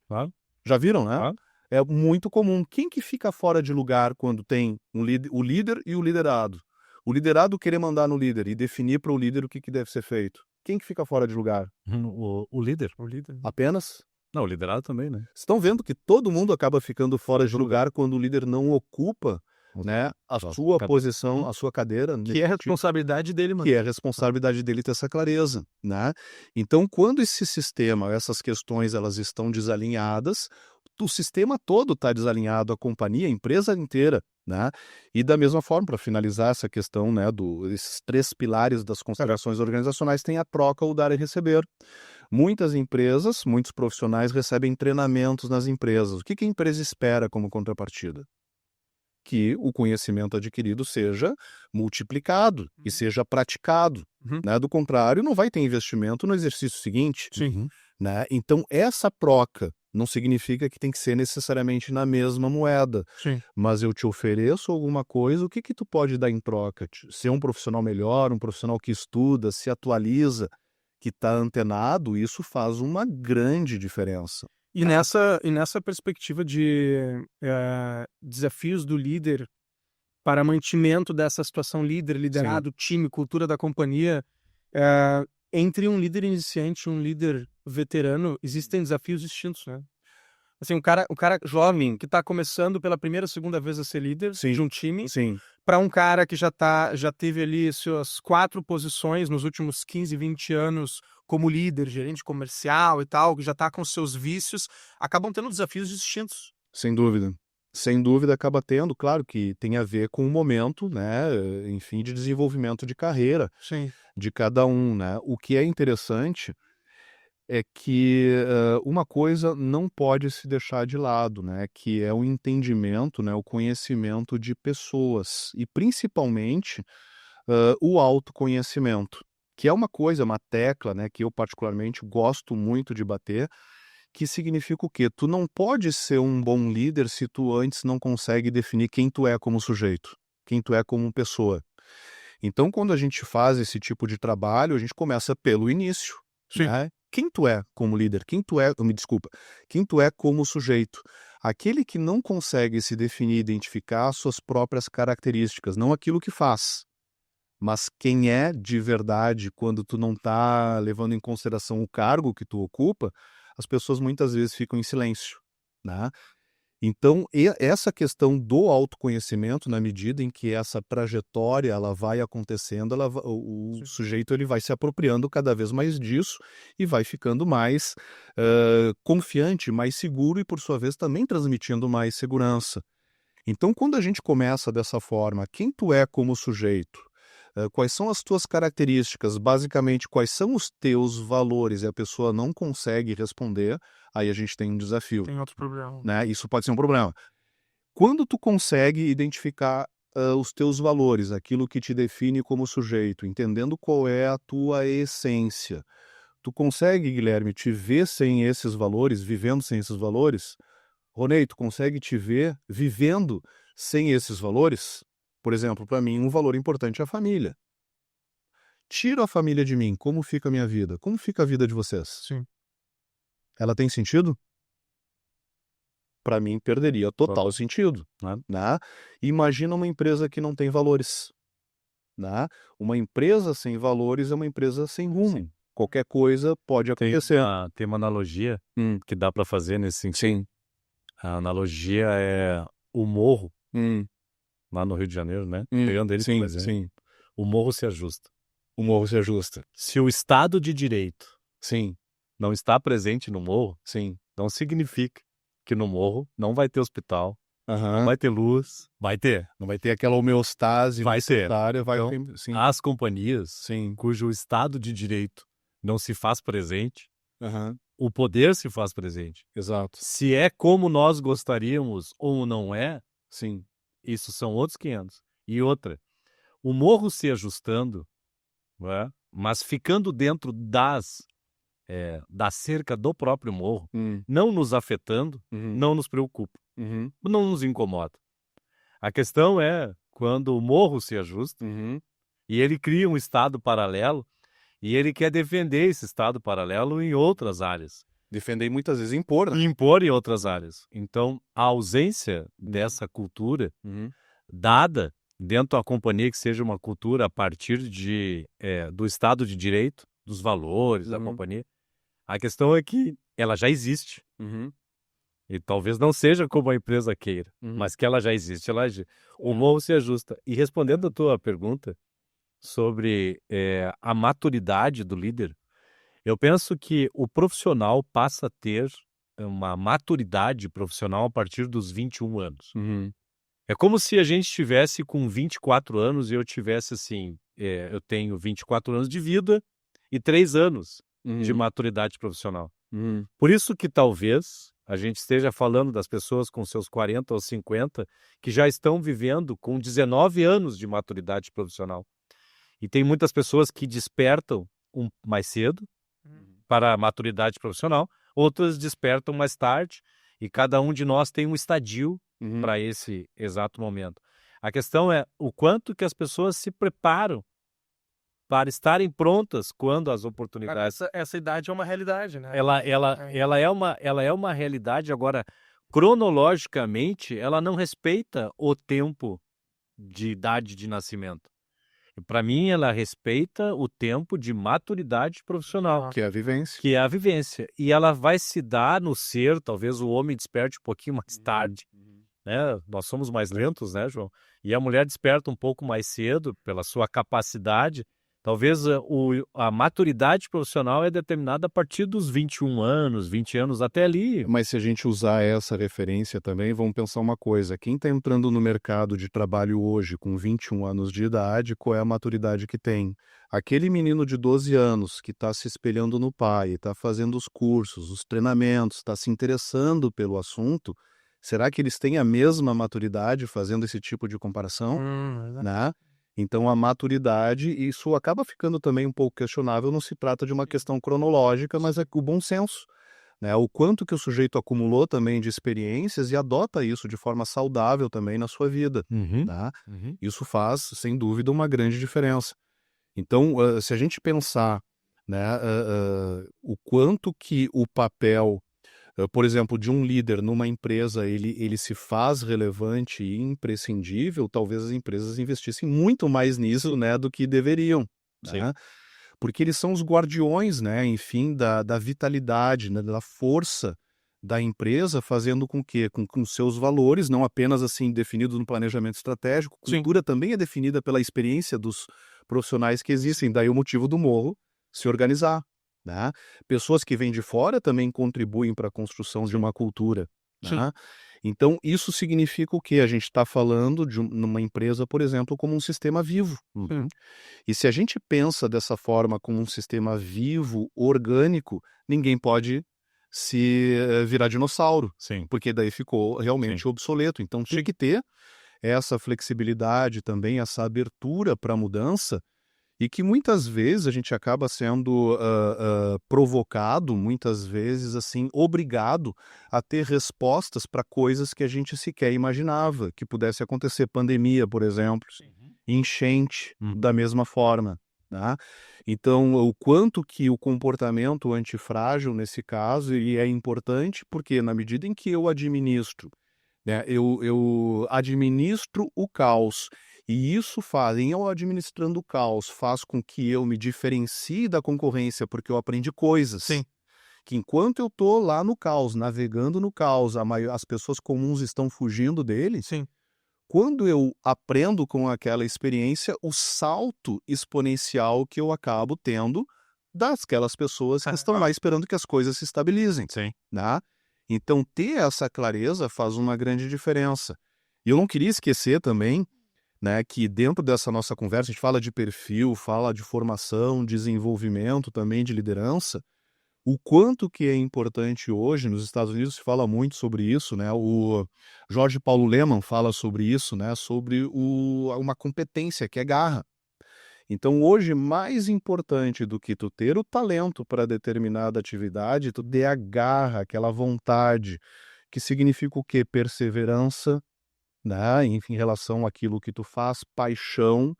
Claro, Já viram, né? claro. É muito comum. Quem que fica fora de lugar quando tem o líder e o liderado? O liderado querer mandar no líder e definir para o líder o que deve ser feito. Quem que fica fora de lugar? O líder. O líder. Apenas? Não, o liderado também, né? Estão vendo que todo mundo acaba ficando fora de lugar quando o líder não ocupa, né, a sua posição, a sua cadeira, Que é a responsabilidade dele, mano. que é a responsabilidade dele ter essa clareza, né? Então, quando esse sistema, essas questões, elas estão desalinhadas, o sistema todo está desalinhado, a companhia, a empresa inteira, né? E da mesma forma, para finalizar essa questão, né, esses 3 pilares das considerações organizacionais, tem a troca, o dar e receber. Muitas empresas, muitos profissionais recebem treinamentos nas empresas. O que a empresa espera como contrapartida? Que o conhecimento adquirido seja multiplicado e seja praticado. Uhum. Né? Do contrário, não vai ter investimento no exercício seguinte. Sim. Né? Então, essa troca não significa que tem que ser necessariamente na mesma moeda. Sim. Mas eu te ofereço alguma coisa, o que tu pode dar em troca? Ser um profissional melhor, um profissional que estuda, se atualiza, que está antenado, isso faz uma grande diferença. E nessa perspectiva de desafios do líder para mantimento dessa situação líder, liderado, time, cultura da companhia, entre um líder iniciante e um líder veterano, existem desafios distintos, né? Assim, o cara jovem que está começando pela primeira, segunda vez a ser líder de um time, para um cara que já teve ali suas 4 posições nos últimos 15, 20 anos como líder, gerente comercial e tal, que já está com seus vícios, acabam tendo desafios distintos. Sem dúvida. Sem dúvida acaba tendo, claro que tem a ver com o momento, né, enfim, de desenvolvimento de carreira de cada um, né? O que é interessante é que uma coisa não pode se deixar de lado, né, que é o entendimento, né, o conhecimento de pessoas e principalmente o autoconhecimento, que é uma coisa, uma tecla, né, que eu particularmente gosto muito de bater, que significa o quê? Tu não pode ser um bom líder se tu antes não consegue definir quem tu é como sujeito, quem tu é como pessoa. Então, quando a gente faz esse tipo de trabalho, a gente começa pelo início, né? Quem tu é como líder? Quem tu é como sujeito? Aquele que não consegue se definir, identificar suas próprias características, não aquilo que faz, mas quem é de verdade quando tu não está levando em consideração o cargo que tu ocupa, as pessoas muitas vezes ficam em silêncio, né? Então, essa questão do autoconhecimento, na medida em que essa trajetória ela vai acontecendo, o sujeito ele vai se apropriando cada vez mais disso e vai ficando mais confiante, mais seguro e, por sua vez, também transmitindo mais segurança. Então, quando a gente começa dessa forma, quem tu é como sujeito, quais são as tuas características, basicamente quais são os teus valores, e a pessoa não consegue responder, aí a gente tem um desafio. Tem outro problema. Né? Isso pode ser um problema. Quando tu consegue identificar os teus valores, aquilo que te define como sujeito, entendendo qual é a tua essência, tu consegue, Guilherme, te ver sem esses valores, vivendo sem esses valores? Ronei, tu consegue te ver vivendo sem esses valores? Por exemplo, para mim, um valor importante é a família. Tiro a família de mim, como fica a minha vida? Como fica a vida de vocês? Sim. Ela tem sentido? Para mim, perderia total sentido. Né? Imagina uma empresa que não tem valores. Né? Uma empresa sem valores é uma empresa sem rumo. qualquer coisa pode acontecer. Tem uma analogia Hum, que dá para fazer nesse sentido. sim. A analogia é o morro, Hum, lá no Rio de Janeiro, né? Pegando ele, por sim, exemplo. sim. O morro se ajusta. O morro se ajusta. Se o Estado de Direito Sim, não está presente no morro, sim. não significa que no morro não vai ter hospital, Aham. vai ter luz, vai ter. Não vai ter aquela homeostase Vai ter. necessária, vai Então, ter. Sim, as companhias sim. cujo Estado de Direito não se faz presente, Aham. o poder se faz presente. Exato. Se é como nós gostaríamos ou não é, Sim. isso são outros 500. E outra, o morro se ajustando, não é? Mas ficando dentro da cerca do próprio morro, Hum, não nos afetando, uhum, não nos preocupa, uhum, não nos incomoda. A questão é quando o morro se ajusta uhum. e ele cria um estado paralelo e ele quer defender esse estado paralelo em outras áreas. Defender muitas vezes impor, né? E impor em outras áreas. Então, a ausência dessa cultura Uhum. dada dentro da companhia que seja uma cultura a partir do Estado de Direito, dos valores da Uhum. companhia, a questão é que ela já existe. Uhum. E talvez não seja como a empresa queira, Uhum. mas que ela já existe. O morro se ajusta. E respondendo a tua pergunta sobre a maturidade do líder, eu penso que o profissional passa a ter uma maturidade profissional a partir dos 21 anos. Uhum. É como se a gente estivesse com 24 anos e eu tivesse assim, eu tenho 24 anos de vida e 3 anos de Uhum. maturidade profissional. Uhum. Por isso que talvez a gente esteja falando das pessoas com seus 40 ou 50 que já estão vivendo com 19 anos de maturidade profissional. E tem muitas pessoas que despertam mais cedo para a maturidade profissional, outras despertam mais tarde, e cada um de nós tem um estadio Uhum. para esse exato momento. A questão é o quanto que as pessoas se preparam para estarem prontas quando as Cara, oportunidades. essa idade é uma realidade, né? Ela é uma realidade, agora, cronologicamente, ela não respeita o tempo de idade de nascimento. Para mim, ela respeita o tempo de maturidade profissional, Que é a vivência. que é a vivência. E ela vai se dar no ser, talvez o homem desperte um pouquinho mais tarde, Uhum. né? Nós somos mais lentos, né, João? E a mulher desperta um pouco mais cedo pela sua capacidade. Talvez a maturidade profissional é determinada a partir dos 21 anos, 20 anos, até ali. Mas se a gente usar essa referência também, vamos pensar uma coisa. Quem está entrando no mercado de trabalho hoje com 21 anos de idade, qual é a maturidade que tem? Aquele menino de 12 anos que está se espelhando no pai, está fazendo os cursos, os treinamentos, está se interessando pelo assunto, será que eles têm a mesma maturidade fazendo esse tipo de comparação? Exato. Né? Então, a maturidade, isso acaba ficando também um pouco questionável, não se trata de uma questão cronológica, mas é o bom senso, né? O quanto que o sujeito acumulou também de experiências e adota isso de forma saudável também na sua vida, tá? Isso faz, sem dúvida, uma grande diferença. Então, se a gente pensar, né, o quanto que o papel, por exemplo, de um líder numa empresa, ele se faz relevante e imprescindível, talvez as empresas investissem muito mais nisso, né, do que deveriam, Sim. né? Porque eles são os guardiões, né, enfim, da vitalidade, né, da força da empresa, fazendo com que, com seus valores, não apenas assim definidos no planejamento estratégico, Sim. cultura também é definida pela experiência dos profissionais que existem, daí o motivo do morro se organizar, né? Pessoas que vêm de fora também contribuem para a construção de uma cultura, Sim. né? Então, isso significa o quê? A gente está falando de numa empresa, por exemplo, como um sistema vivo. Sim. E se a gente pensa dessa forma como um sistema vivo, orgânico, ninguém pode se virar dinossauro, Sim. porque daí ficou realmente Sim. obsoleto. Então, tem que ter essa flexibilidade também, essa abertura para a mudança, e que muitas vezes a gente acaba sendo provocado, muitas vezes assim, obrigado a ter respostas para coisas que a gente sequer imaginava que pudesse acontecer. Pandemia, por exemplo, enchente, da mesma forma, tá? Então, o quanto que o comportamento antifrágil, nesse caso, ele é importante, porque na medida em que eu administro, né, eu administro o caos E isso faz, em eu administrando o caos, faz com que eu me diferencie da concorrência, porque eu aprendi coisas. Sim. Que enquanto eu tô lá no caos, navegando no caos, as pessoas comuns estão fugindo dele, Sim. quando eu aprendo com aquela experiência, o salto exponencial que eu acabo tendo daquelas pessoas que estão lá esperando que as coisas se estabilizem, Sim. né? Então, ter essa clareza faz uma grande diferença. E eu não queria esquecer também, né, que dentro dessa nossa conversa, a gente fala de perfil, fala de formação, desenvolvimento também de liderança, o quanto que é importante hoje, nos Estados Unidos se fala muito sobre isso, né? O Jorge Paulo Lemann fala sobre isso, né? Sobre uma competência que é garra. Então, hoje, mais importante do que tu ter o talento para determinada atividade, tu ter a garra, aquela vontade, que significa o quê? Perseverança, né? Em relação àquilo que tu faz, paixão,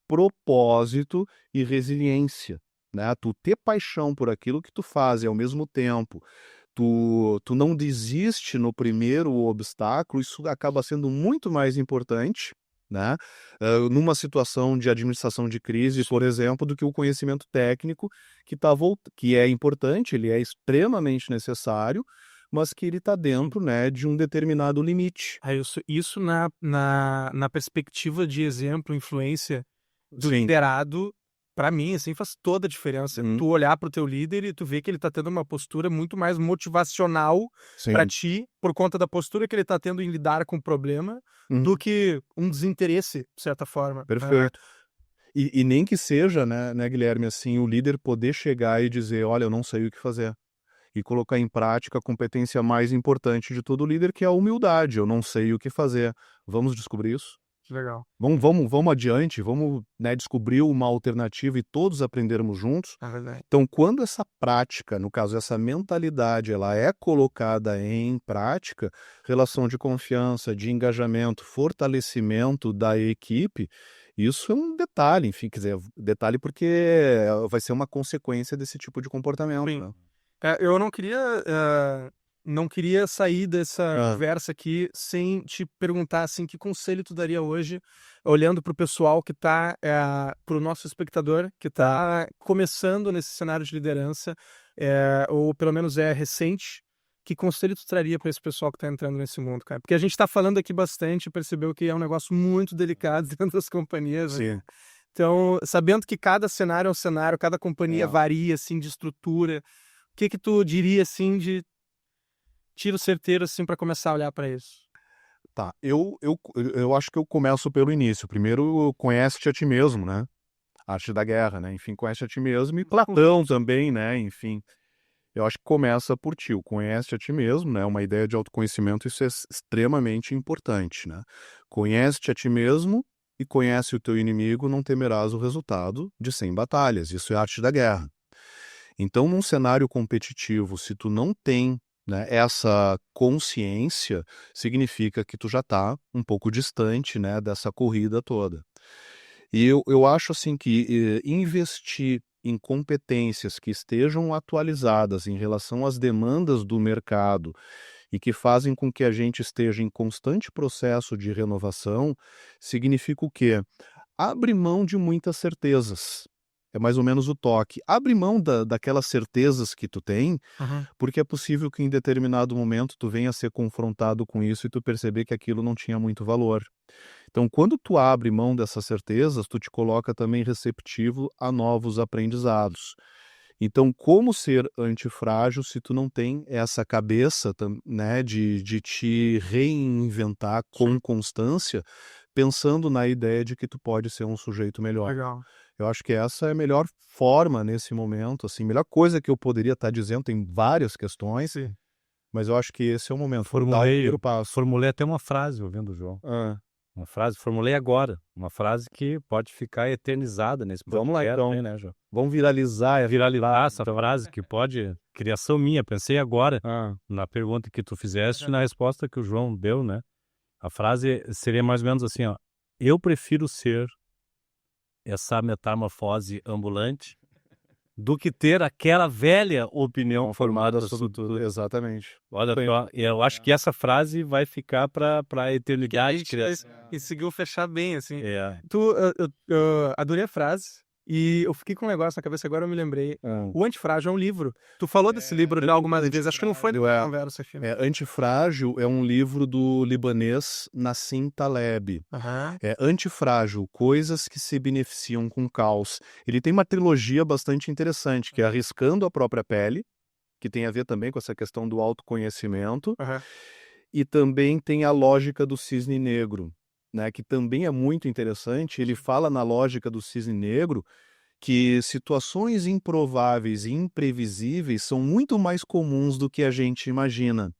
propósito e resiliência, né? Tu ter paixão por aquilo que tu faz e ao mesmo tempo tu não desiste no primeiro obstáculo, isso acaba sendo muito mais importante, né? Numa situação de administração de crise, por exemplo, do que o conhecimento técnico que é importante, ele é extremamente necessário, mas que ele está dentro, né, de um determinado limite. Isso na perspectiva de exemplo, influência do Sim. liderado, pra mim, assim, faz toda a diferença. Uhum. Tu olhar pro teu líder e tu ver que ele tá tendo uma postura muito mais motivacional Sim. pra ti, por conta da postura que ele tá tendo em lidar com o problema, Uhum. do que um desinteresse, de certa forma. Perfeito. E nem que seja, né, Guilherme, assim, o líder poder chegar e dizer, olha, eu não sei o que fazer. E colocar em prática a competência mais importante de todo líder, que é a humildade. Eu não sei o que fazer. Vamos descobrir isso? Legal. Vamos adiante, vamos, né, descobrir uma alternativa e todos aprendermos juntos. É verdade. Então, quando essa prática, no caso, essa mentalidade, ela é colocada em prática, relação de confiança, de engajamento, fortalecimento da equipe, isso é um detalhe, enfim, quer dizer, detalhe porque vai ser uma consequência desse tipo de comportamento, Sim. né? Eu não queria sair dessa Ah. conversa aqui sem te perguntar, assim, que conselho tu daria hoje, olhando para o pessoal que tá, para o nosso espectador, que tá começando nesse cenário de liderança, ou pelo menos é recente, que conselho tu traria para esse pessoal que tá entrando nesse mundo, cara? Porque a gente tá falando aqui bastante, percebeu que é um negócio muito delicado dentro das companhias, né? Sim. Então, sabendo que cada cenário é um cenário, cada companhia varia, assim, de estrutura, o que tu diria, assim, de tiro certeiro, assim, para começar a olhar para isso? Tá, eu acho que eu começo pelo início. Primeiro, conhece-te a ti mesmo, né? Arte da guerra, né? Enfim, conhece a ti mesmo. E Platão também, né? Enfim, eu acho que começa por ti. O conhece a ti mesmo, né? Uma ideia de autoconhecimento, isso é extremamente importante, né? Conhece-te a ti mesmo e conhece o teu inimigo, não temerás o resultado de 100 batalhas. Isso é arte da guerra. Então, num cenário competitivo, se tu não tem, né, essa consciência, significa que tu já está um pouco distante, né, dessa corrida toda. E eu acho assim que investir em competências que estejam atualizadas em relação às demandas do mercado e que fazem com que a gente esteja em constante processo de renovação, significa o quê? Abre mão de muitas certezas. É mais ou menos o toque. Abre mão daquelas certezas que tu tem, Uhum. porque é possível que em determinado momento tu venha a ser confrontado com isso e tu perceber que aquilo não tinha muito valor. Então, quando tu abre mão dessas certezas, tu te coloca também receptivo a novos aprendizados. Então, como ser antifrágil se tu não tem essa cabeça, né, de te reinventar com constância, pensando na ideia de que tu pode ser um sujeito melhor? Legal. Eu acho que essa é a melhor forma nesse momento, assim, melhor coisa que eu poderia estar dizendo, tem várias questões, Sim. mas eu acho que esse é o momento. Dar o primeiro passo. Formulei até uma frase ouvindo o João. Uma frase, formulei agora. Uma frase que pode ficar eternizada nesse Vamos lá, podcast, então. hein, né, João? Vamos viralizar Essa frase que pode... Criação minha, pensei agora na pergunta que tu fizeste e na resposta que o João deu, né? A frase seria mais ou menos assim, ó. Eu prefiro ser essa metamorfose ambulante do que ter aquela velha opinião formada sobre tudo. Exatamente. Olha só, eu acho que essa frase vai ficar para a eternidade. Conseguiu fechar bem, assim. É. Eu adorei a frase e eu fiquei com um negócio na cabeça, agora eu me lembrei. O Antifrágil é um livro. Tu falou desse livro já algumas vezes, acho que não foi na conversa aqui. Antifrágil é um livro do libanês Nassim Taleb. Aham. Antifrágil, coisas que se beneficiam com caos. Ele tem uma trilogia bastante interessante, que é Arriscando a Própria Pele, que tem a ver também com essa questão do autoconhecimento, Aham. e também tem a Lógica do Cisne Negro, né, que também é muito interessante. Ele fala na Lógica do Cisne Negro que situações improváveis e imprevisíveis são muito mais comuns do que a gente imagina.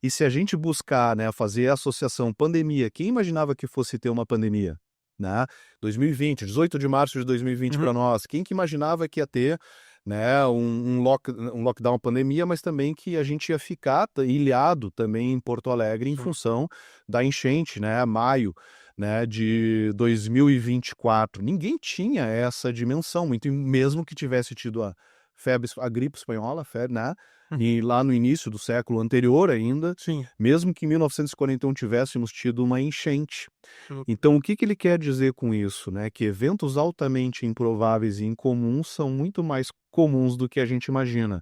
E se a gente buscar, né, fazer a associação pandemia, quem imaginava que fosse ter uma pandemia? Né? 2020, 18 de março de 2020 para nós, quem que imaginava que ia ter, né, um lockdown, uma pandemia, mas também que a gente ia ficar ilhado também em Porto Alegre em função da enchente, né, maio, né, de 2024. Ninguém tinha essa dimensão, muito mesmo que tivesse tido a gripe espanhola, né, e lá no início do século anterior ainda, Sim. mesmo que em 1941 tivéssemos tido uma enchente. Então, o que ele quer dizer com isso? Né? Que eventos altamente improváveis e incomuns são muito mais comuns do que a gente imagina.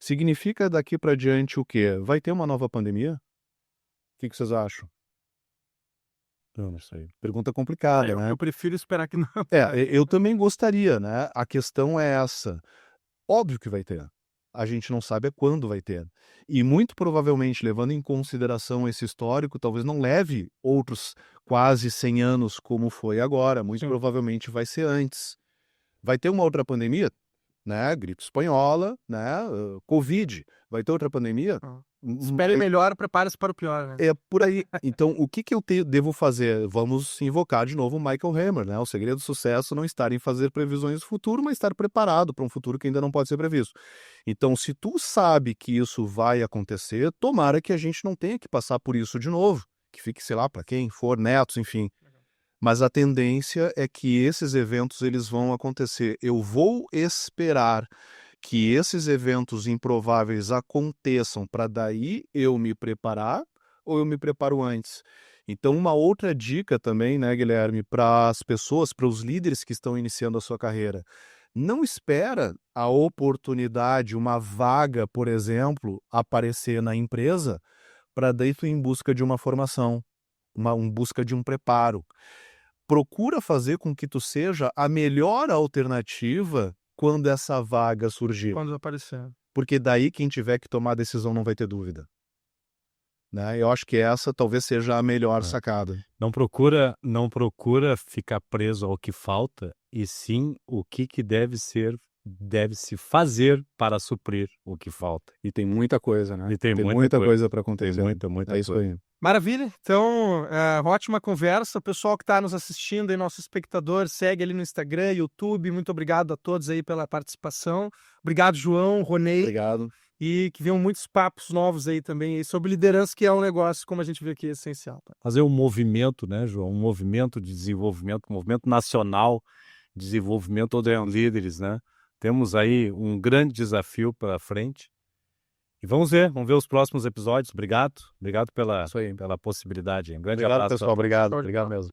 Significa daqui para diante o quê? Vai ter uma nova pandemia? O que vocês acham? Não sei. Pergunta complicada, né? Eu prefiro esperar que não. Eu também gostaria, né? A questão é essa. Óbvio que vai ter. A gente não sabe quando vai ter. E muito provavelmente, levando em consideração esse histórico, talvez não leve outros quase 100 anos como foi agora. Muito provavelmente vai ser antes. Vai ter uma outra pandemia, né? Gripe espanhola, né? Covid. Vai ter outra pandemia? Espere melhor, prepare-se para o pior, né? É por aí. Então, o que eu devo fazer? Vamos invocar de novo o Michael Hammer, né? O segredo do sucesso não estar em fazer previsões do futuro, mas estar preparado para um futuro que ainda não pode ser previsto. Então, se tu sabe que isso vai acontecer, tomara que a gente não tenha que passar por isso de novo. Que fique, sei lá, para quem for, netos, enfim. Mas a tendência é que esses eventos eles vão acontecer. Eu vou esperar que esses eventos improváveis aconteçam para daí eu me preparar ou eu me preparo antes? Então, uma outra dica também, né, Guilherme, para as pessoas, para os líderes que estão iniciando a sua carreira, não espera a oportunidade, uma vaga, por exemplo, aparecer na empresa para daí tu ir em busca de uma formação, em busca de um preparo. Procura fazer com que tu seja a melhor alternativa quando essa vaga surgir. Quando aparecer. Porque daí quem tiver que tomar a decisão não vai ter dúvida. Né? Eu acho que essa talvez seja a melhor sacada. Não procura ficar preso ao que falta, e sim o que deve se fazer para suprir o que falta. E tem muita coisa, né? E tem muita coisa para acontecer. Muita É isso coisa. aí. Maravilha, então, ótima conversa. O pessoal que está nos assistindo aí, nosso espectador, segue ali no Instagram, YouTube. Muito obrigado a todos aí pela participação. Obrigado, João, Ronei. Obrigado. E que venham muitos papos novos aí também aí sobre liderança, que é um negócio, como a gente vê aqui, essencial. Tá? Fazer um movimento, né, João? Um movimento de desenvolvimento, um movimento nacional de desenvolvimento de líderes, né? Temos aí um grande desafio pela frente. E vamos ver os próximos episódios. Obrigado pela possibilidade. Um grande abraço, pessoal. Obrigado mesmo.